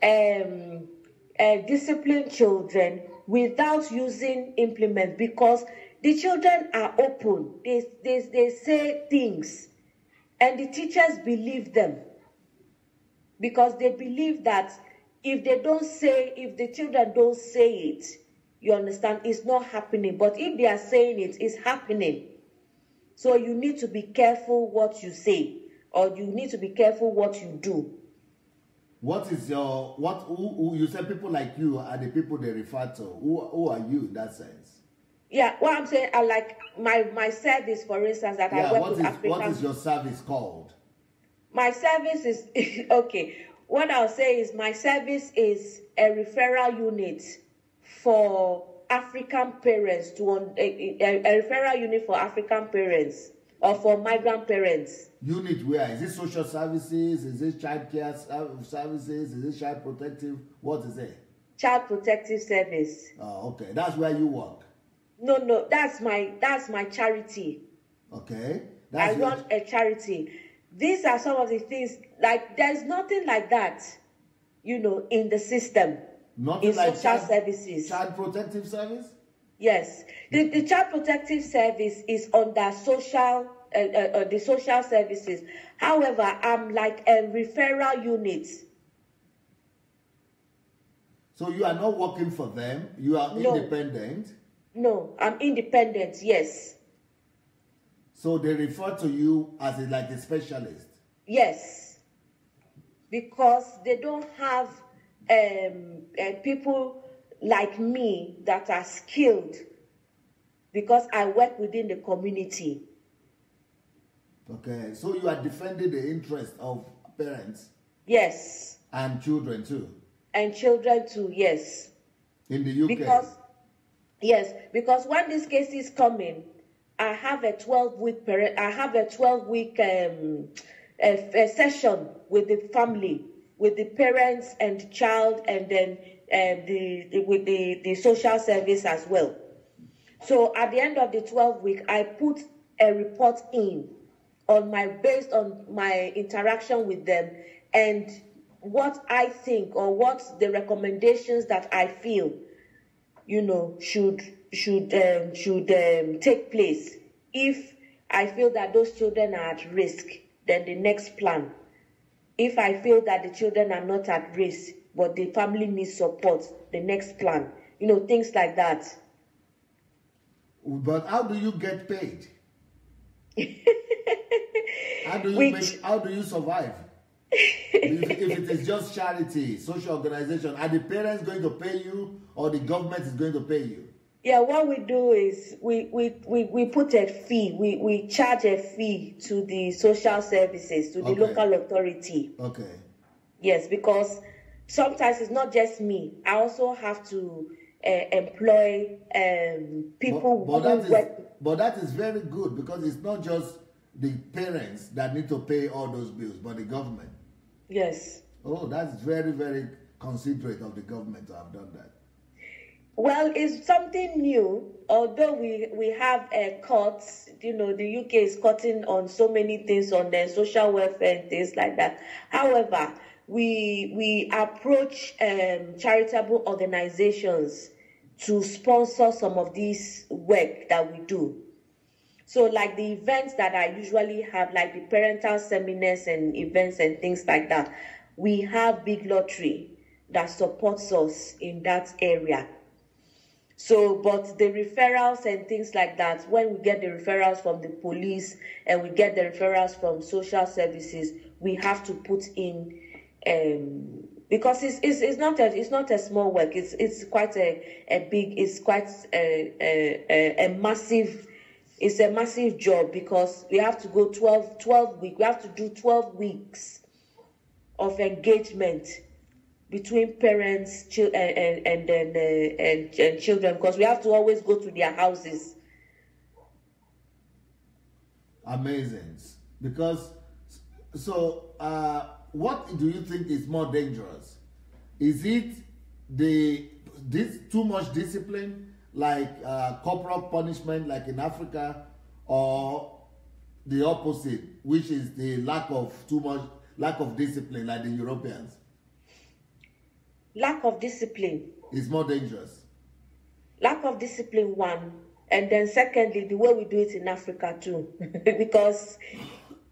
discipline children without using implements, because the children are open. They say things, and the teachers believe them, because they believe that if the children don't say it, you understand, it's not happening. But if they are saying it, it's happening. So you need to be careful what you say, or you need to be careful what you do. Who you said people like you are the people they refer to? Who are you in that sense? Yeah, what I'm saying, I like my service, for instance, that I work with African. What is your service called? My service is okay. What I'll say is my service is a referral unit for African parents a referral unit for African parents or for migrant parents. Unit where? Is it social services? Is it child care services? Is it child protective? What is it? Child protective service. Oh, okay. That's where you work. No, that's my charity. Okay. I run a charity. These are some of the things, like there's nothing like that, in the system. Nothing in like social services. Child protective service? Yes. The child protective service is under the social services. However, I'm like a referral unit. So you are not working for them? You are independent? No, I'm independent, yes. So they refer to you as like a specialist? Yes. because they don't have people like me that are skilled, because I work within the community. Okay, so you are defending the interest of parents? Yes. And children too? And children too, yes. In the UK? Because when this case is coming, I have a 12-week a session with the family, with the parents and child, and then with the social service as well. So at the end of the 12-week, I put a report in based on my interaction with them, and what I think, or what the recommendations that I feel, should take place. If I feel that those children are at risk, then the next plan. If I feel that the children are not at risk, but the family needs support, the next plan. Things like that. But how do you get paid? How do you survive? If it is just charity, social organization, are the parents going to pay you, or the government is going to pay you? Yeah, what we do is we put a fee. We charge a fee to the social services, to the local authority. Okay. Yes, because sometimes it's not just me. I also have to employ people who work. But that is very good, because it's not just the parents that need to pay all those bills, but the government. Yes. Oh, that's very, very considerate of the government to have done that. Well, it's something new. Although we have cuts, the UK is cutting on so many things, on their social welfare and things like that. However, we approach charitable organizations to sponsor some of this work that we do. So like the events that I usually have, like the parental seminars and events and things like that, we have big lottery that supports us in that area. So, but the referrals and things like that, when we get the referrals from the police and we get the referrals from social services, we have to put in, because it's not a small work. It's quite a big, it's quite a massive. It's a massive job, because we have to go 12 weeks. We have to do 12 weeks of engagement between parents and children, because we have to always go to their houses. Amazing. Because, what do you think is more dangerous? Is it too much discipline, like corporal punishment, like in Africa, or the opposite, which is the lack of discipline, like the Europeans? Lack of discipline is more dangerous. Lack of discipline, one, and then secondly, the way we do it in Africa too, because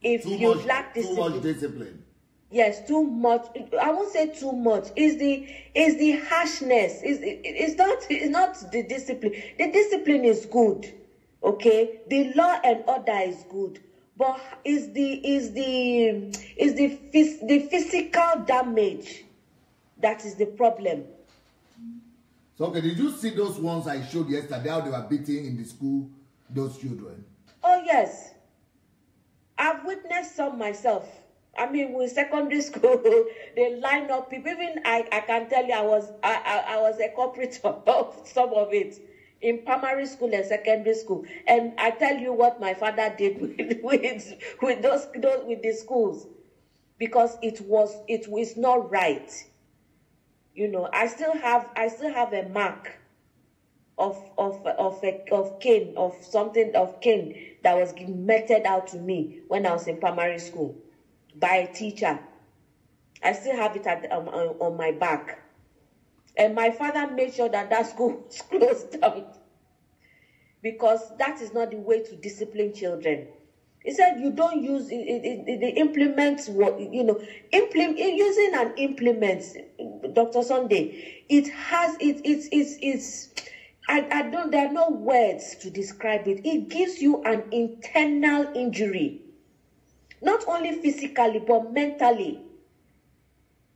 if you lack discipline, too much discipline. Yes, too much. I won't say too much. Is the harshness? It's not the discipline. The discipline is good, okay. The law and order is good, but is the physical damage that is the problem. So, okay, did you see those ones I showed yesterday? How they were beating in the school those children? Oh yes, I've witnessed some myself. I mean, with secondary school, they line up people. Even I can tell you, I was a culprit of some of it in primary school and secondary school. And I tell you what my father did with the schools, because it was not right. I still have a mark of cane, of something of cane that was meted out to me when I was in primary school by a teacher. I still have it on my back. And my father made sure that school was closed down, because that is not the way to discipline children. He said you don't use the implements, using an implement, Dr. Sunday, there are no words to describe it. It gives you an internal injury. Not only physically, but mentally.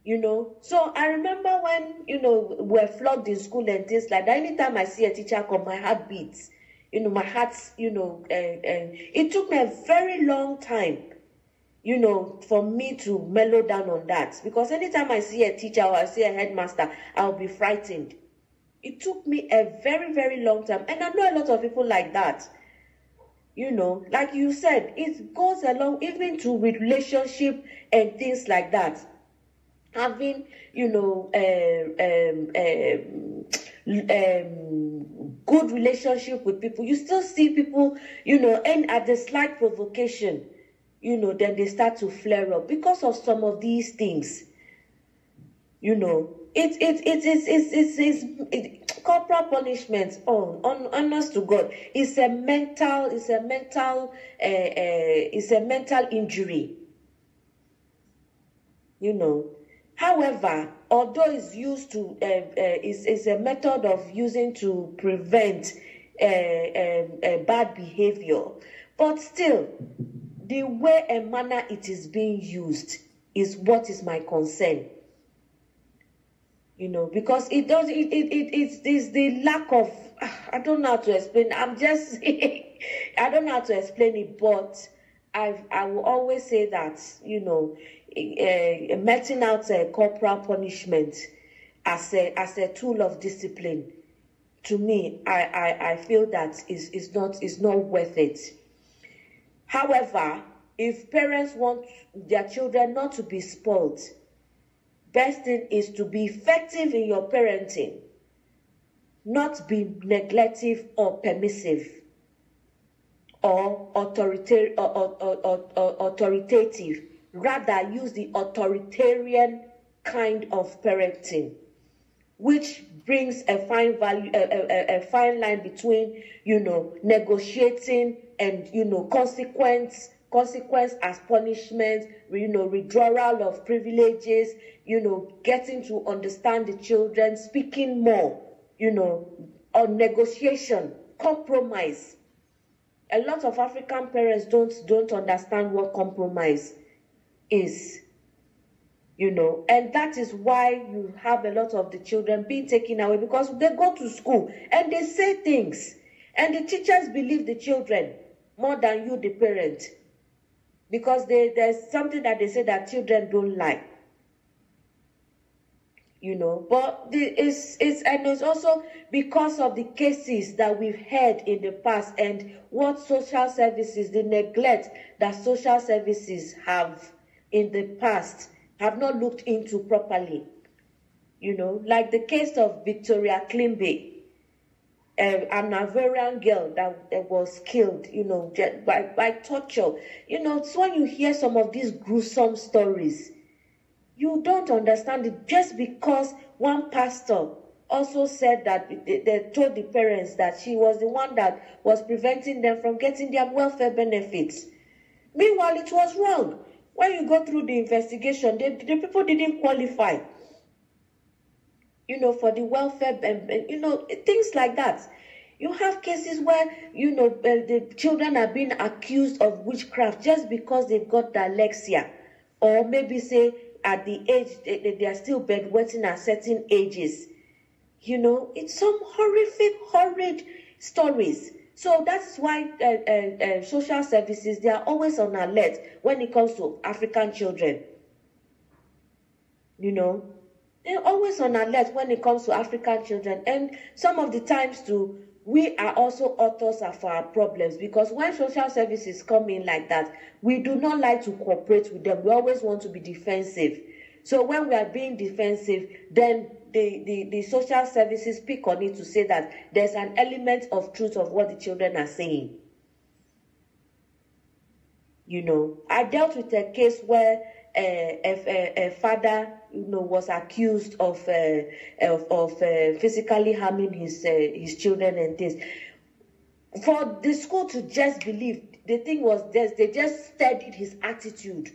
You know, so I remember when, you know, we're flogged in school and things like that. Anytime I see a teacher come, my heart beats. You know, my heart's, you know, and it took me a very long time, you know, for me to mellow down on that. Because anytime I see a teacher or I see a headmaster, I'll be frightened. It took me a very, very long time. And I know a lot of people like that. You know, like you said, it goes along even to with relationship and things like that. Having, you know, good relationship with people. You still see people, you know, and at the slight provocation, you know, then they start to flare up because of some of these things. You know, it's corporal punishment. Oh, honest to God, it's a mental injury. You know. However, although it's used to is a method of using to prevent bad behavior, but still, the way and manner it is being used is what is my concern. You know, because it's the lack of, I don't know how to explain. I don't know how to explain it, but I will always say that, you know, meting out a corporal punishment as a tool of discipline, to me, I feel that is not worth it. However, if parents want their children not to be spoiled, best thing is to be effective in your parenting, not be neglective or permissive or authoritative. Rather, use the authoritarian kind of parenting, which brings a fine line between, you know, negotiating and, you know, consequence as punishment, you know, withdrawal of privileges, you know, getting to understand the children, speaking more, you know, on negotiation, compromise. A lot of African parents don't understand what compromise is, you know, and that is why you have a lot of the children being taken away, because they go to school and they say things and the teachers believe the children more than you, the parent, because there's something that they say that children don't like, you know. But it's also because of the cases that we've had in the past and what social services, the neglect that social services have in the past have not looked into properly. You know, like the case of Victoria Klimbe, an Ivorian girl that was killed, you know, by torture. You know, so when you hear some of these gruesome stories, you don't understand it. Just because one pastor also said that they told the parents that she was the one that was preventing them from getting their welfare benefits. Meanwhile, it was wrong. When you go through the investigation, the people didn't qualify, you know, for the welfare, you know, things like that. You have cases where, you know, the children are being accused of witchcraft just because they've got dyslexia, or maybe say at the age they are still bedwetting at certain ages. You know, it's some horrid stories. So that's why social services, they are always on alert when it comes to African children. You know, they're always on alert when it comes to African children. And some of the times too, we are also authors of our problems, because when social services come in like that, we do not like to cooperate with them. We always want to be defensive. So when we are being defensive, then the social services pick on it to say that there's an element of truth of what the children are saying. You know, I dealt with a case where a father, you know, was accused of physically harming his children and things. For the school to just believe, the thing was they just studied his attitude.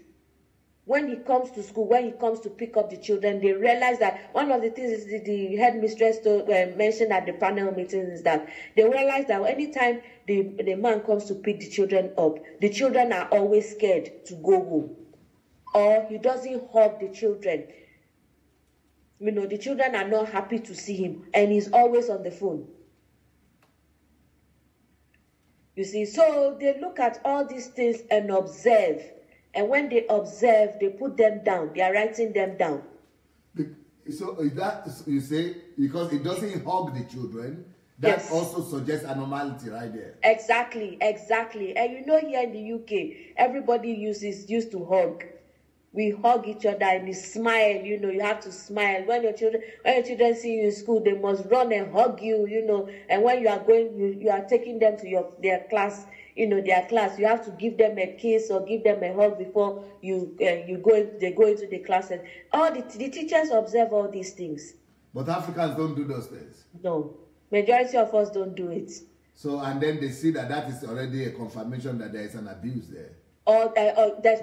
When he comes to school, when he comes to pick up the children, they realize that one of the things is the headmistress mentioned at the panel meetings is that they realize that anytime the man comes to pick the children up, the children are always scared to go home, or he doesn't hug the children. You know, the children are not happy to see him, and he's always on the phone. You see, so they look at all these things and observe. And when they observe, they put them down. They are writing them down. So is that, you say, because it doesn't hug the children, that Yes. also suggests abnormality right there. Exactly. And you know, here in the UK, everybody used to hug. We hug each other and we smile. You know, you have to smile. When your children see you in school, they must run and hug you. You know, and when you are going, you are taking them to their class. You know, their class. You have to give them a kiss or give them a hug before they go into the class. And all the teachers observe all these things. But Africans don't do those things. No, majority of us don't do it. So, and then they see that is already a confirmation that there is an abuse there. Or there's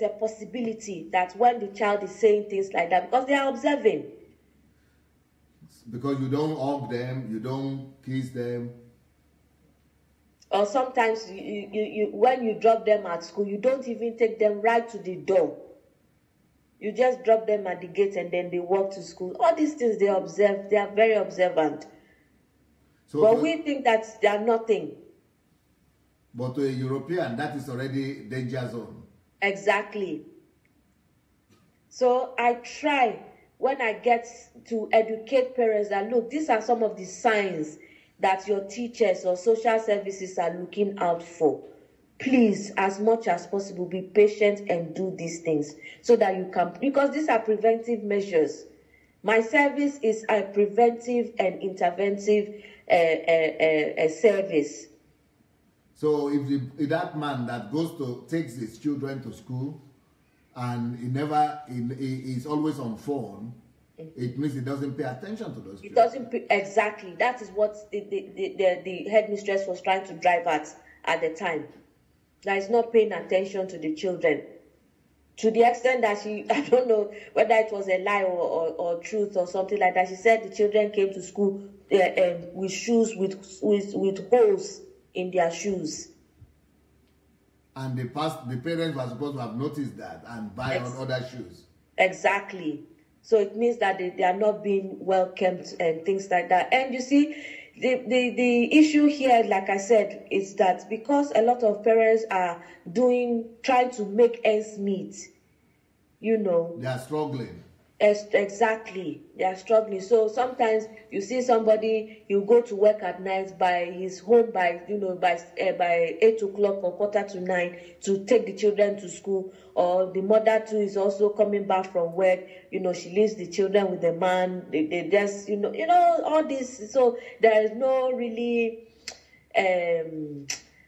a possibility that when the child is saying things like that, because they are observing. Because you don't hug them, you don't kiss them. Or sometimes when you drop them at school, you don't even take them right to the door. You just drop them at the gate and then they walk to school. All these things they observe, they are very observant. So, but we think that they are nothing. But to a European, that is already danger zone. Exactly. So I try when I get to educate parents that, look, these are some of the signs that your teachers or social services are looking out for. Please, as much as possible, be patient and do these things so that you can, because these are preventive measures. My service is a preventive and interventive service. So if that man that takes his children to school and he is always on phone, it means he doesn't pay attention to those children. It doesn't exactly. That is what the headmistress was trying to drive at the time. That is not paying attention to the children. To the extent that I don't know whether it was a lie or truth or something like that. She said the children came to school with shoes with holes in their shoes. And the parents were supposed to have noticed that and buy on other shoes. Exactly. So it means that they are not being welcomed and things like that. And you see, the issue here, like I said, is that because a lot of parents are trying to make ends meet, you know. They are struggling. Exactly. They are struggling. So sometimes you see somebody, you go to work at night, by his home by 8 o'clock or 8:45 to take the children to school, or the mother too is also coming back from work. You know, she leaves the children with the man. They just, you know, all this. So there is no really,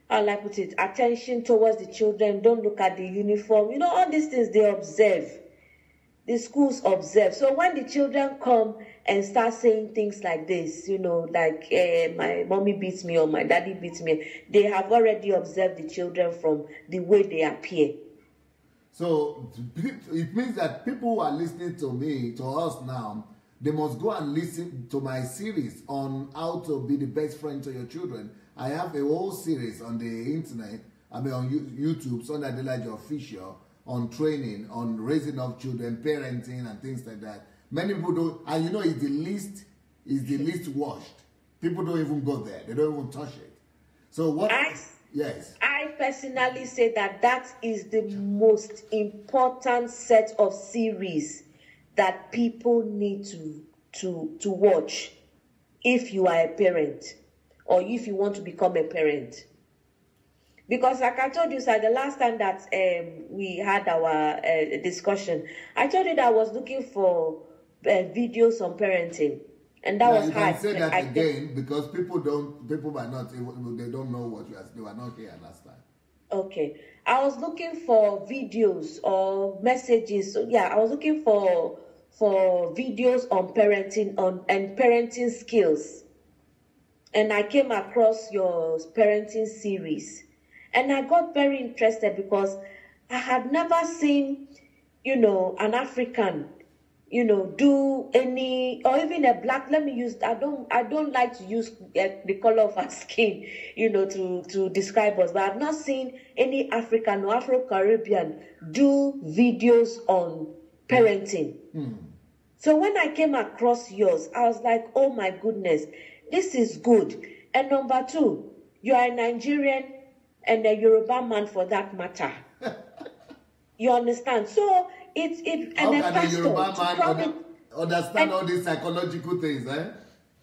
how I put it, attention towards the children. Don't look at the uniform. You know, all these things they observe. The schools observe. So when the children come and start saying things like this, you know, like my mommy beats me or my daddy beats me, they have already observed the children from the way they appear. So it means that people who are listening to us now, they must go and listen to my series on how to be the best friend to your children. I have a whole series on the internet, on YouTube, on Adelaja Official, on training, on raising of children, parenting, and things like that. Many people don't, and you know, it's the least watched. People don't even go there. They don't even touch it. So yes. I personally say that is the most important set of series that people need to watch if you are a parent or if you want to become a parent. Because like I told you, sir, the last time that we had our discussion, I told you that I was looking for videos on parenting. And that was hard. You can say that again because people might not, they don't know what they were not here last time. Okay. I was looking for videos or messages. So yeah, I was looking for videos on parenting and parenting skills. And I came across your parenting series. And I got very interested because I had never seen, you know, an African, you know, do any, or even a black, I don't like to use the color of our skin, you know, to describe us, but I've not seen any African or Afro-Caribbean do videos on parenting. So when I came across yours, I was like, oh my goodness, this is good. And number two, you are a Nigerian and a Yoruba man for that matter. You understand? So it's How and can a Yoruba man understand all these psychological things, eh?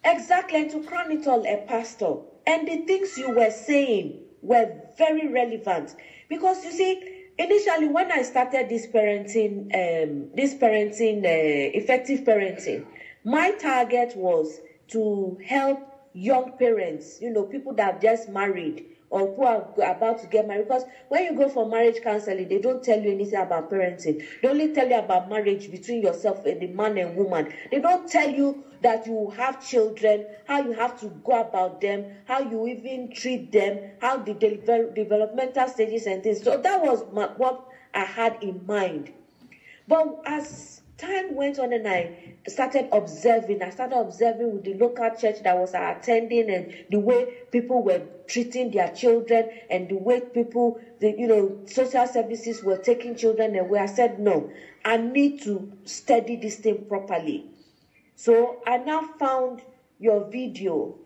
Exactly, and to chronicle a pastor. And the things you were saying were very relevant. Because you see, initially when I started this parenting, effective parenting, my target was to help young parents, people that have just married or who are about to get married. Because when you go for marriage counseling, they don't tell you anything about parenting. They only tell you about marriage between yourself and the man and woman. They don't tell you that you have children, how you have to go about them, how you even treat them, how the developmental stages and things. So that was what I had in mind. But as time went on and I started observing with the local church that was attending and the way people were treating their children and the way social services were taking children away. I said, no, I need to study this thing properly. So I now found your video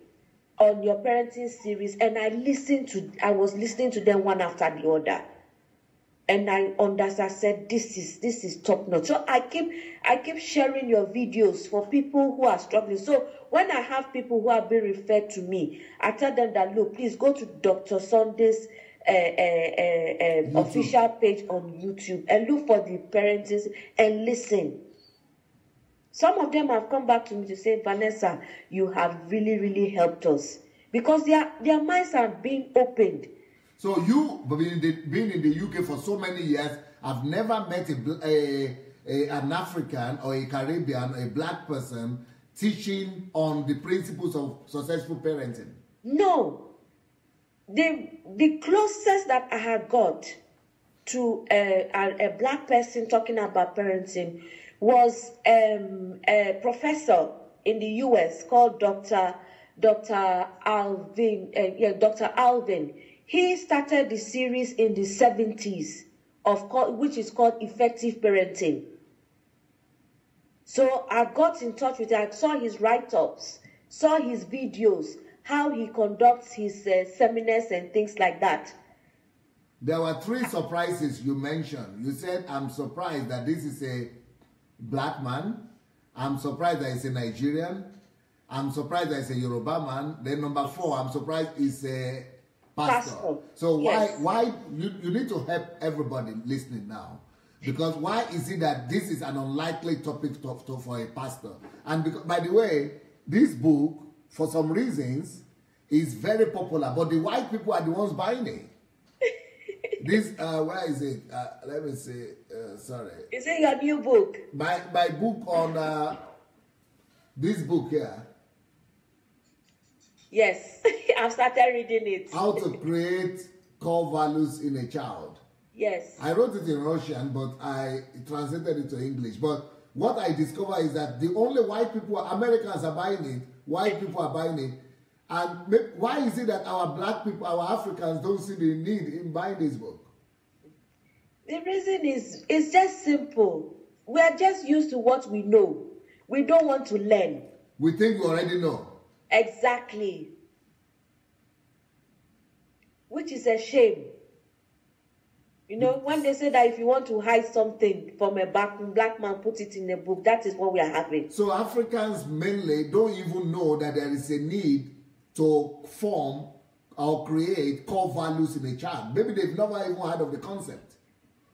on your parenting series and I was listening to them one after the other. And I said, this is top notch. So I keep sharing your videos for people who are struggling. So when I have people who are being referred to me, I tell them that, look, please go to Dr. Sunday's official page on YouTube and look for the parenting and listen. Some of them have come back to me to say, Vanessa, you have really, really helped us. Because their minds are being opened. So you, being in the UK for so many years, I've never met an African or a Caribbean, a black person teaching on the principles of successful parenting. No. The closest that I had got to a black person talking about parenting was a professor in the US called Dr. Alvin. Dr. Alvin. He started the series in the 70s, which is called Effective Parenting. So I got in touch with him. I saw his write-ups, saw his videos, how he conducts his seminars and things like that. There were 3 surprises you mentioned. You said, I'm surprised that this is a black man. I'm surprised that it's a Nigerian. I'm surprised that it's a Yoruba man. Then number 4, I'm surprised it's a pastor. So yes. why you need to help everybody listening now, because why is it that this is an unlikely topic for a pastor? And because, by the way, this book for some reasons is very popular, but the white people are the ones buying it. This where is it? Let me see. Sorry. Is it your new book? My book on this book here. Yes, I've started reading it. How to create core values in a child. Yes. I wrote it in Russian, but I translated it to English. But what I discovered is that the only white people, Americans are buying it, white people are buying it. And why is it that our black people, our Africans don't see the need in buying this book? The reason is, it's just simple. We are just used to what we know. We don't want to learn. We think we already know. Exactly. Which is a shame. You know, when they say that if you want to hide something from a black man, put it in a book, that is what we are having. So Africans mainly don't even know that there is a need to form or create core values in a child. Maybe they've never even heard of the concept.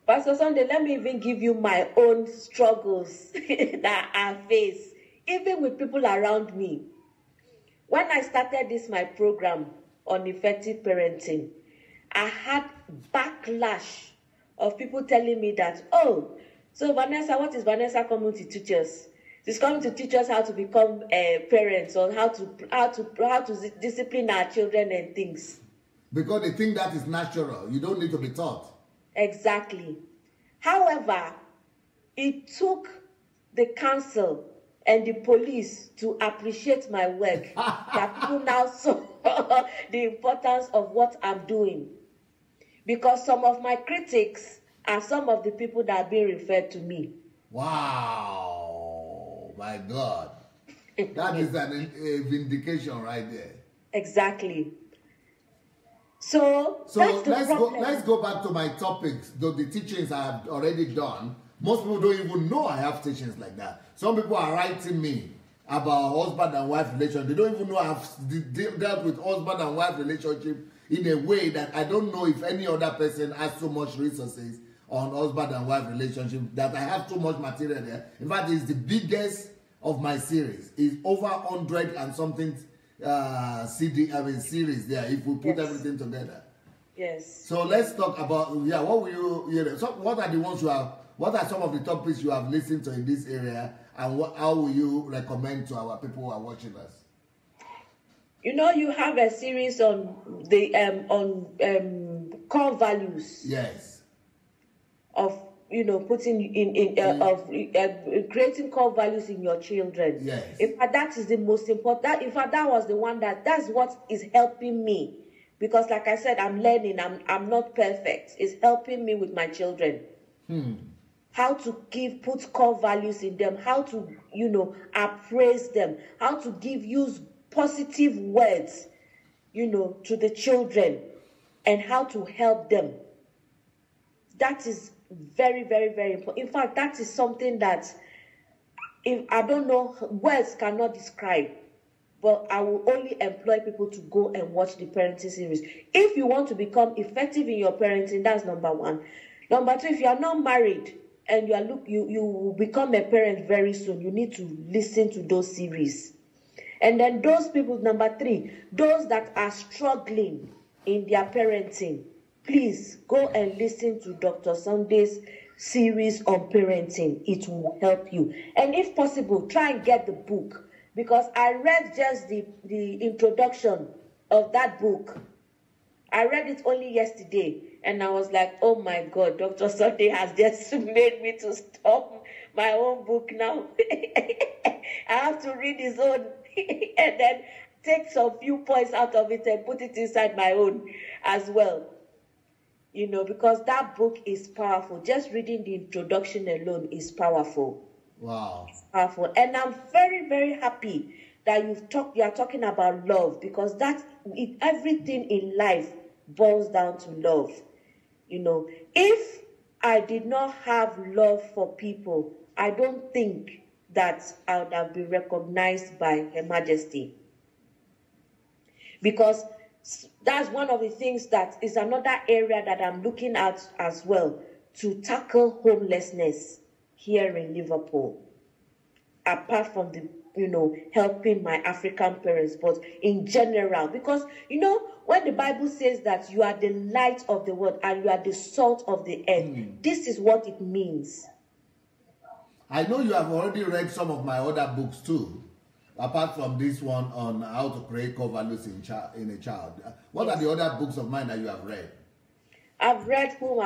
Pastor Sunday, let me even give you my own struggles that I face, even with people around me. When I started my program on effective parenting, I had backlash of people telling me that, oh, so Vanessa, what is Vanessa coming to teach us? She's coming to teach us how to become parents or how to discipline our children and things. Because they think that is natural. You don't need to be taught. Exactly. However, it took the council and the police to appreciate my work. That people now saw the importance of what I'm doing. Because some of my critics are some of the people that are being referred to me. Wow, my God. That is a vindication right there. Exactly. So that's the problem. Let's go back to my topics, the teachings I have already done. Most people don't even know I have teachings like that. Some people are writing me about husband and wife relationship. They don't even know I've dealt with husband and wife relationship in a way that I don't know if any other person has so much resources on husband and wife relationship, that I have too much material there. In fact, it's the biggest of my series. It's over 100 and something series there, if we put everything together. Yes. So let's talk about, what will you, so what are the ones you have, what are some of the topics you have listened to in this area, and how will you recommend to our people who are watching us? You know, you have a series on the core values. Yes. Of, you know, putting creating core values in your children. Yes. In fact, that is the most important. In fact, that was the one that's what is helping me, because, like I said, I'm learning. I'm not perfect. It's helping me with my children. How to put core values in them. How to, you know, appraise them. How to use positive words, you know, to the children, and how to help them. That is very, very, very important. In fact, that is something that, if I don't know, words cannot describe, but I will only employ people to go and watch the parenting series. If you want to become effective in your parenting, that's number one. Number two, if you are not married and you will become a parent very soon, you need to listen to those series. And then those people, number three, those that are struggling in their parenting, please go and listen to Dr. Sunday's series on parenting. It will help you. And if possible, try and get the book, because I read just the introduction of that book. I read it only yesterday, and I was like, oh my God, Dr. Sunday has just made me to stop my own book now. I have to read his own and then take some few points out of it and put it inside my own as well. You know, because that book is powerful. Just reading the introduction alone is powerful. Wow. It's powerful. And I'm very, very happy that you are talking about love, because everything in life boils down to love. You know, if I did not have love for people, I don't think that I would have been recognized by Her Majesty. Because that's one of the things that is another area that I'm looking at as well, to tackle homelessness here in Liverpool. Apart from the, you know, helping my African parents, but in general, because, you know, when the Bible says that you are the light of the world and you are the salt of the earth, this is what it means. I know you have already read some of my other books too, apart from this one on how to create core values in a child. What are the other books of mine that you have read? I've read Who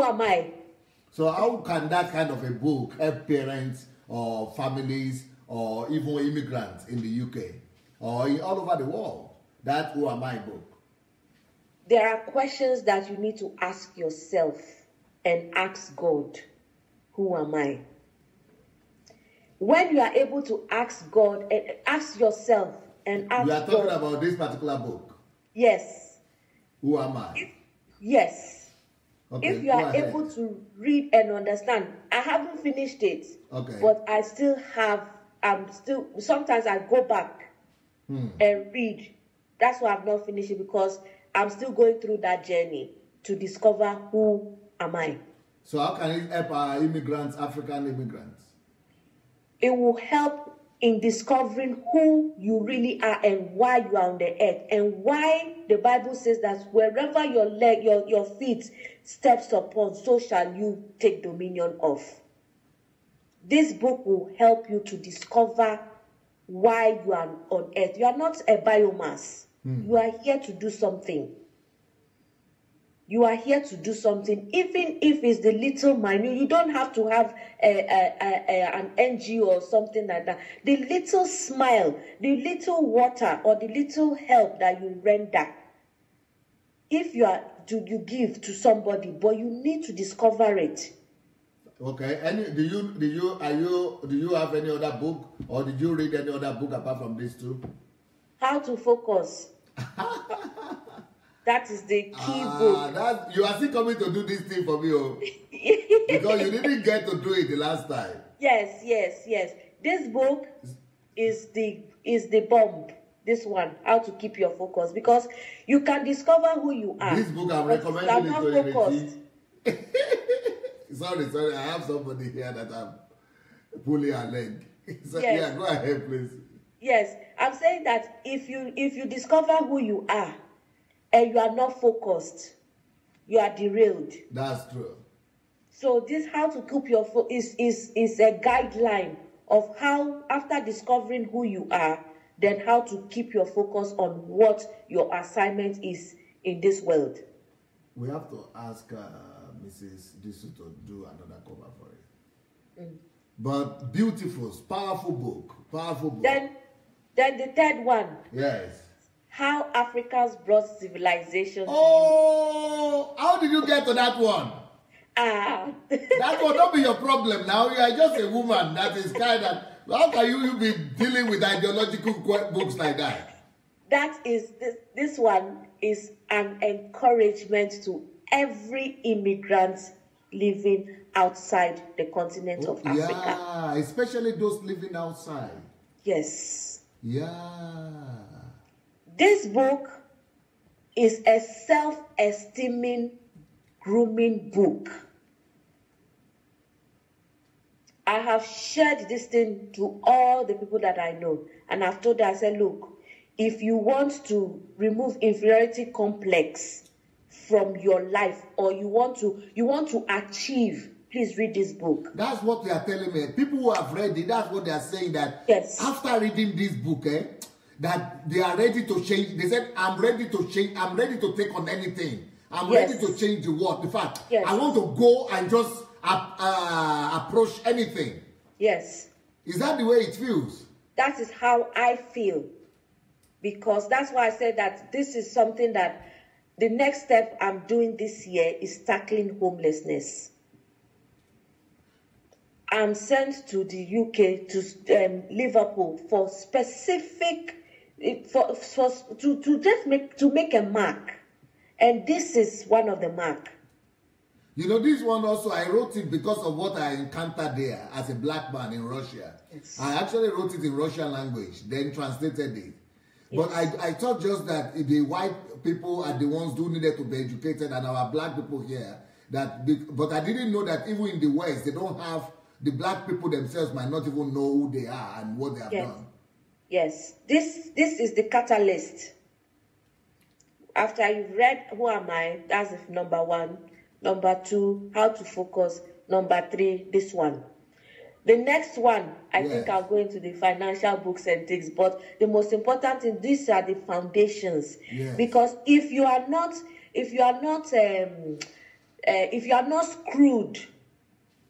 Am I? So how can that kind of a book help parents or families or even immigrants in the UK or all over the world? That Who Am I book. There are questions that you need to ask yourself and ask God. Who am I? When you are able to ask God and ask yourself and ask God. You are talking about this particular book? Yes. Who am I? Yes. Okay, if you are able to read and understand. I haven't finished it. Okay. But I still have, sometimes I go back and read. That's why I've not finished it, because I'm still going through that journey to discover who am I. So how can it help our immigrants, African immigrants? It will help in discovering who you really are and why you are on the earth, and why the Bible says that wherever your feet steps upon, so shall you take dominion of. This book will help you to discover why you are on earth. You are not a biomass. You are here to do something. You are here to do something, even if it's the little minute. You don't have to have an NGO or something like that. The little smile, the little water, or the little help that you render, if you give to somebody, but you need to discover it. Okay. Do you have any other book, or did you read any other book apart from these two? How to Focus. That is the key book. You are still coming to do this thing for me, oh. Because you didn't get to do it the last time. Yes. This book is the bomb. This one, How to Keep Your Focus, because you can discover who you are. This book I'm recommending it to you. Sorry, I have somebody here that I'm pulling her leg. So, yes. Yeah, go ahead, please. Yes, I'm saying that if you discover who you are and you are not focused, you are derailed. That's true. So this How to Keep Your Focus is a guideline of how, after discovering who you are, then how to keep your focus on what your assignment is in this world. We have to ask Mrs. Disu to do another cover for it. But beautiful, powerful book. Then the third one. Yes. How Africans brought civilization. Oh, how did you get to that one? That will not be your problem now. You are just a woman that is kind of... How can you be dealing with ideological books like that? This one is an encouragement to every immigrant living outside the continent of Africa. Yeah, especially those living outside. Yes. Yeah. This book is a self-esteeming, grooming book. I have shared this thing to all the people that I know. And I've told them, I said, look, if you want to remove inferiority complex from your life, or you want to achieve, please read this book. That's what they are telling me. People who have read it, that's what they are saying, that yes. After reading this book, that they are ready to change. They said, I'm ready to change. I'm ready to take on anything. I'm yes. ready to change the world. In fact, yes. I want to go and just approach anything. Yes. Is that the way it feels? That is how I feel. Because that's why I said that this is something that the next step I'm doing this year is tackling homelessness. I'm sent to the UK, to Liverpool, for specific, to make a mark. And this is one of the mark. You know, this one also, I wrote it because of what I encountered there as a black man in Russia. Yes. I actually wrote it in Russian language, then translated it. Yes. But I thought just that the white people are the ones who needed to be educated, and our black people here, but I didn't know that even in the West, they don't have, the black people themselves might not even know who they are and what they have done. Yes, this is the catalyst. After you've read Who Am I, that's number one. Number two, How to Focus. Number three, this one. The next one, I think I'll go into the financial books and things, but the most important thing, these are the foundations. Yes. Because if you are not screwed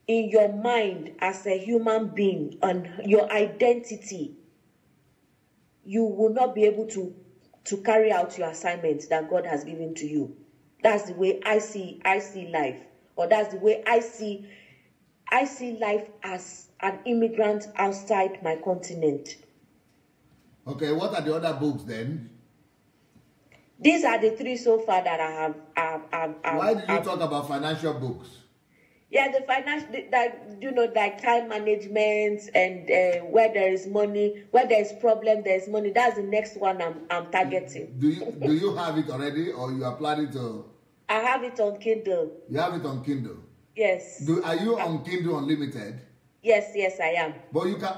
in your mind as a human being and your identity, you will not be able to carry out your assignment that God has given to you. That's the way I see life, or that's the way I see life as an immigrant outside my continent. Okay, what are the other books then? These are the three so far that I have. Why did you talk about financial books? Yeah, the financial, like time management and where there is money, where there is problem, there is money. That's the next one I'm targeting. Do you have it already, or you are planning to? I have it on Kindle. You have it on Kindle? Yes. Are you on Kindle Unlimited? Yes, I am. But you can,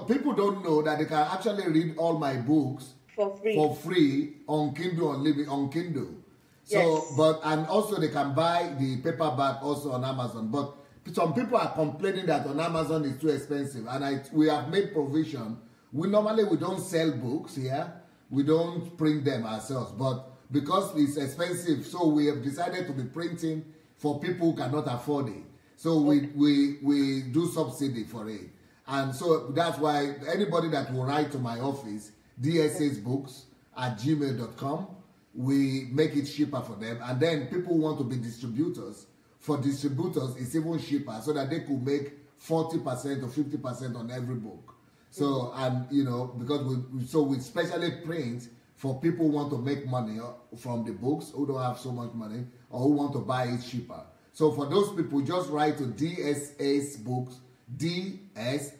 people don't know that they can actually read all my books for free on Kindle Unlimited, on Kindle. So, yes. And also they can buy the paperback also on Amazon. But some people are complaining that on Amazon it's too expensive, and we have made provision. We don't sell books here. We don't print them ourselves, but because it's expensive, so we have decided to be printing for people who cannot afford it. So we do subsidy for it, and so that's why anybody that will write to my office, dsasbooks@gmail.com. we make it cheaper for them, and then people who want to be distributors for distributors, it's even cheaper, so that they could make 40% or 50% on every book. So, and you know, because we specially print for people who want to make money from the books, who don't have so much money, or who want to buy it cheaper. So for those people, just write to DSS Books, DSS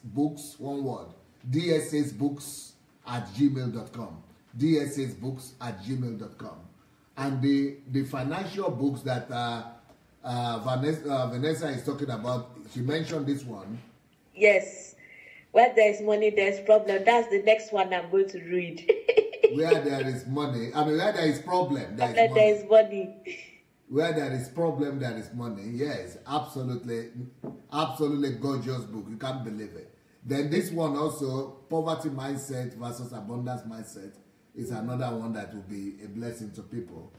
Books, one word, DSSBooks@gmail.com, DSSBooks@gmail.com. And the financial books that Vanessa is talking about, she mentioned this one. Yes. Where there is money, there is problem. That's the next one I'm going to read. Where there is money, where there is problem, there is money. Where there is problem, there is money. Yes, absolutely, absolutely gorgeous book. You can't believe it. Then this one also, poverty mindset versus abundance mindset, is another one that will be a blessing to people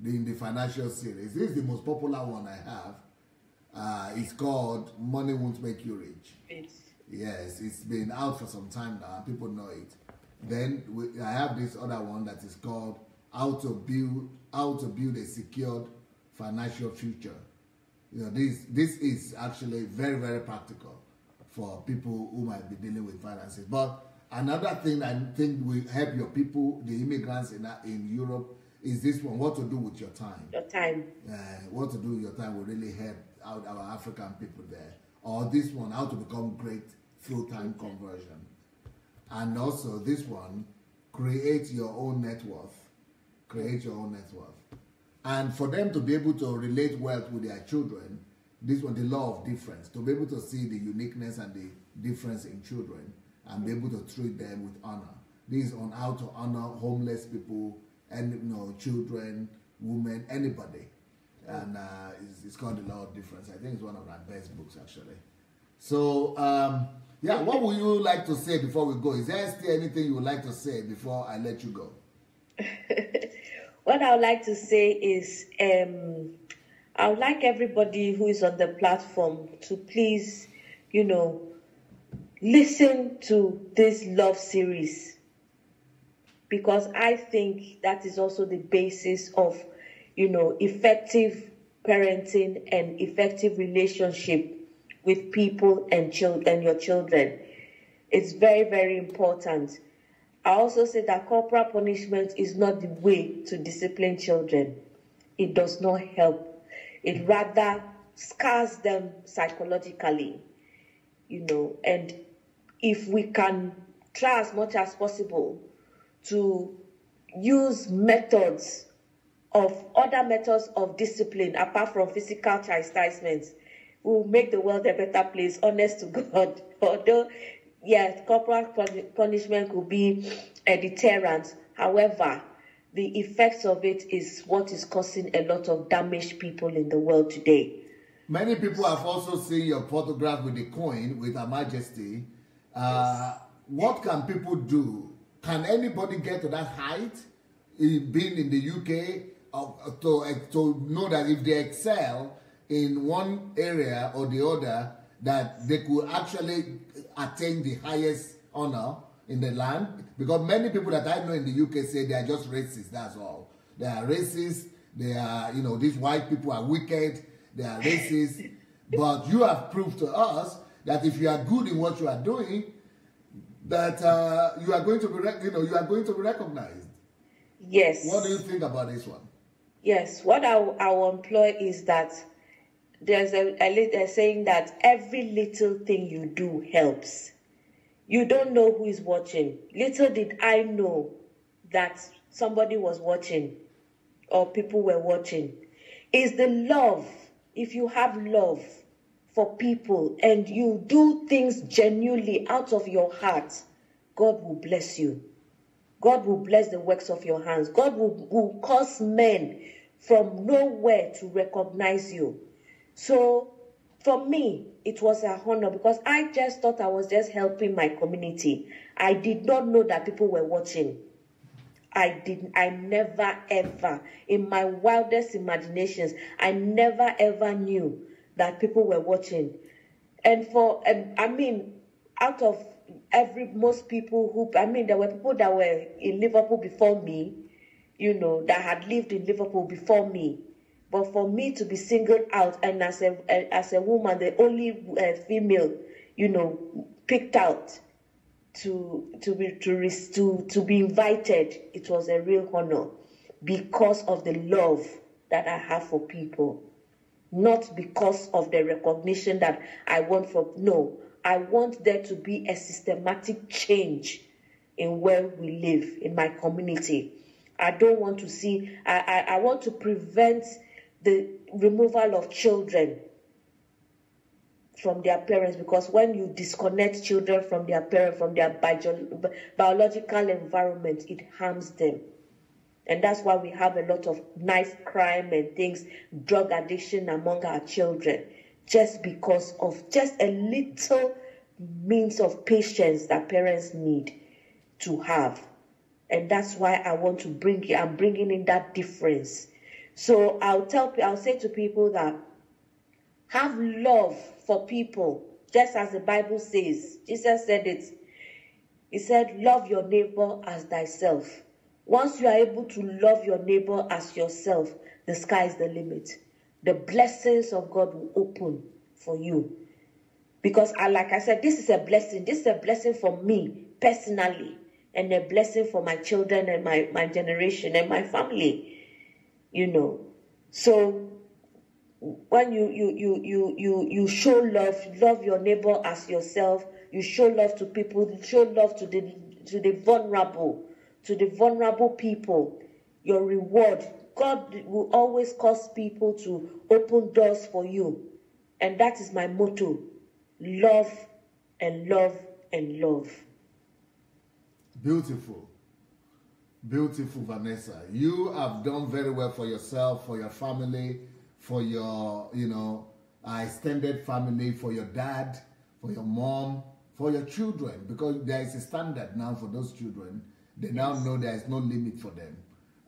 in the financial series. This is the most popular one I have. It's called Money Won't Make You Rich. Yes, it's been out for some time now. People know it. Then I have this other one that is called How to Build a Secured Financial Future. You know, this is actually very, very practical for people who might be dealing with finances. But another thing I think will help your people, the immigrants in Europe, is this one: what to do with your time. Your time. What to do with your time will really help out our African people there. Or this one: how to become great through time conversion. And also this one: create your own net worth. Create your own net worth. And for them to be able to relate wealth with their children, this one, the law of difference, to be able to see the uniqueness and the difference in children and be able to treat them with honor. This is on how to honor homeless people, and children, women, anybody. And it's called The Law of Difference. I think it's one of our best books, actually. So, yeah, what would you like to say before we go? Is there still anything you would like to say before I let you go? What I would like to say is I would like everybody who is on the platform to please, listen to this love series, because I think that is also the basis of, effective parenting and effective relationship with people and your children. It's very, very important. I also say that corporal punishment is not the way to discipline children. It does not help. It rather scars them psychologically, and if we can try as much as possible to use other methods of discipline apart from physical chastisement, we will make the world a better place, honest to God. Although, yes, corporal punishment could be a deterrent. However, the effects of it is what is causing a lot of damaged people in the world today. Many people have also seen your photograph with the coin, with Her Majesty. Yes. What can people do? Can anybody get to that height, being in the UK, to know that if they excel in one area or the other, that they could actually attain the highest honor in the land? Because many people that I know in the UK say they are just racist, that's all. They are racist, they are, these white people are wicked, they are racist. But you have proved to us that if you are good in what you are doing, that you are going to be, you are going to be recognized. Yes. What do you think about this one? Yes. What I will employ is that there's a saying that every little thing you do helps. You don't know who is watching. Little did I know that somebody was watching or people were watching. Is the love. If you have love for people and you do things genuinely out of your heart, God will bless you. God will bless the works of your hands. God will cause men from nowhere to recognize you. So for me, it was a honor because I just thought I was just helping my community. I did not know that people were watching. I never ever, in my wildest imaginations, I never ever knew that people were watching. And out of most people there were people that were in Liverpool before me, that had lived in Liverpool before me. But for me to be singled out, and as a woman, the only female, picked out to be invited, it was a real honor because of the love that I have for people, not because of the recognition that I want from. No, I want there to be a systematic change in where we live, in my community. I don't want to see. I want to prevent the removal of children from their parents, because when you disconnect children from their parents, from their biological environment, it harms them. And that's why we have a lot of knife crime and things, drug addiction among our children, just because of just a little means of patience that parents need to have. And that's why I'm bringing in that difference. So I'll say to people that have love for people, just as the Bible says. Jesus said it. He said, love your neighbor as thyself. Once you are able to love your neighbor as yourself, the sky is the limit. The blessings of God will open for you. Because like I said, this is a blessing. This is a blessing for me personally, and a blessing for my children and my generation and my family. So when you show love your neighbor as yourself, you show love to people, you show love to the vulnerable people, your reward, God will always cause people to open doors for you. And that is my motto: love and love and love. Beautiful. Beautiful, Vanessa. You have done very well for yourself, for your family, for your, extended family, for your dad, for your mom, for your children, because there is a standard now for those children. They now know there is no limit for them.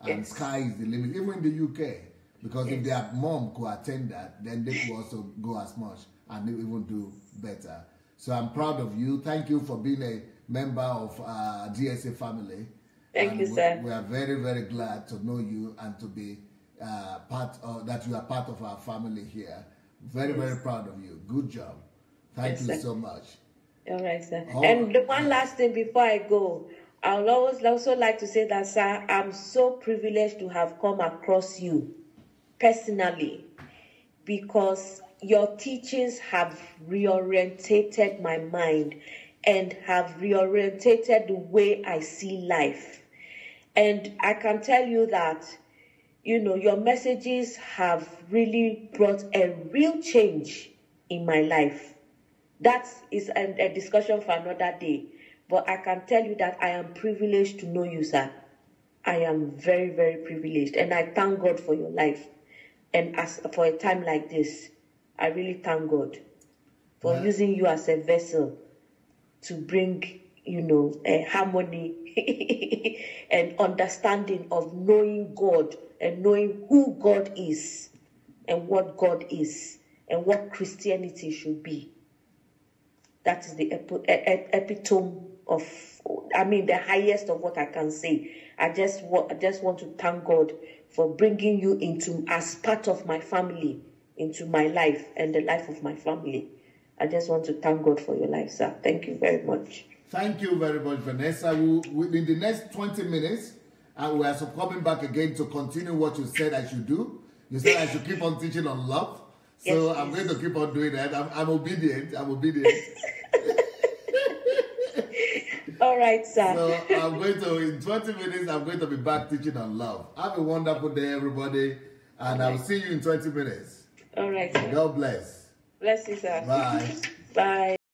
And sky is the limit, even in the UK. Because if their mom could attend that, then they could also go as much and they even do better. So I'm proud of you. Thank you for being a member of GSA family. Thank you, sir. We are very, very glad to know you and to be that you are part of our family here. Very, very proud of you. Good job. Thank you so much. All right, sir. And the one last thing before I go, I would also like to say that, sir, I'm so privileged to have come across you personally, because your teachings have reorientated my mind and have reorientated the way I see life. And I can tell you that, your messages have really brought a real change in my life. That is a discussion for another day. But I can tell you that I am privileged to know you, sir. I am very, very privileged. And I thank God for your life. And as for a time like this, I really thank God for using you as a vessel to bring, a harmony and understanding of knowing God and knowing who God is and what God is and what Christianity should be. That is the epitome of, the highest of what I can say. I just want to thank God for bringing you as part of my family, into my life and the life of my family. I just want to thank God for your life, sir. Thank you very much. Thank you very much, Vanessa. In the next 20 minutes, we are coming back again to continue what you said I should do. You said I should keep on teaching on love. So yes, I'm going to keep on doing that. I'm obedient. All right, sir. So in 20 minutes, I'm going to be back teaching on love. Have a wonderful day, everybody. And I'll see you in 20 minutes. All right, sir. God bless. Bless you, sir. Bye. Bye.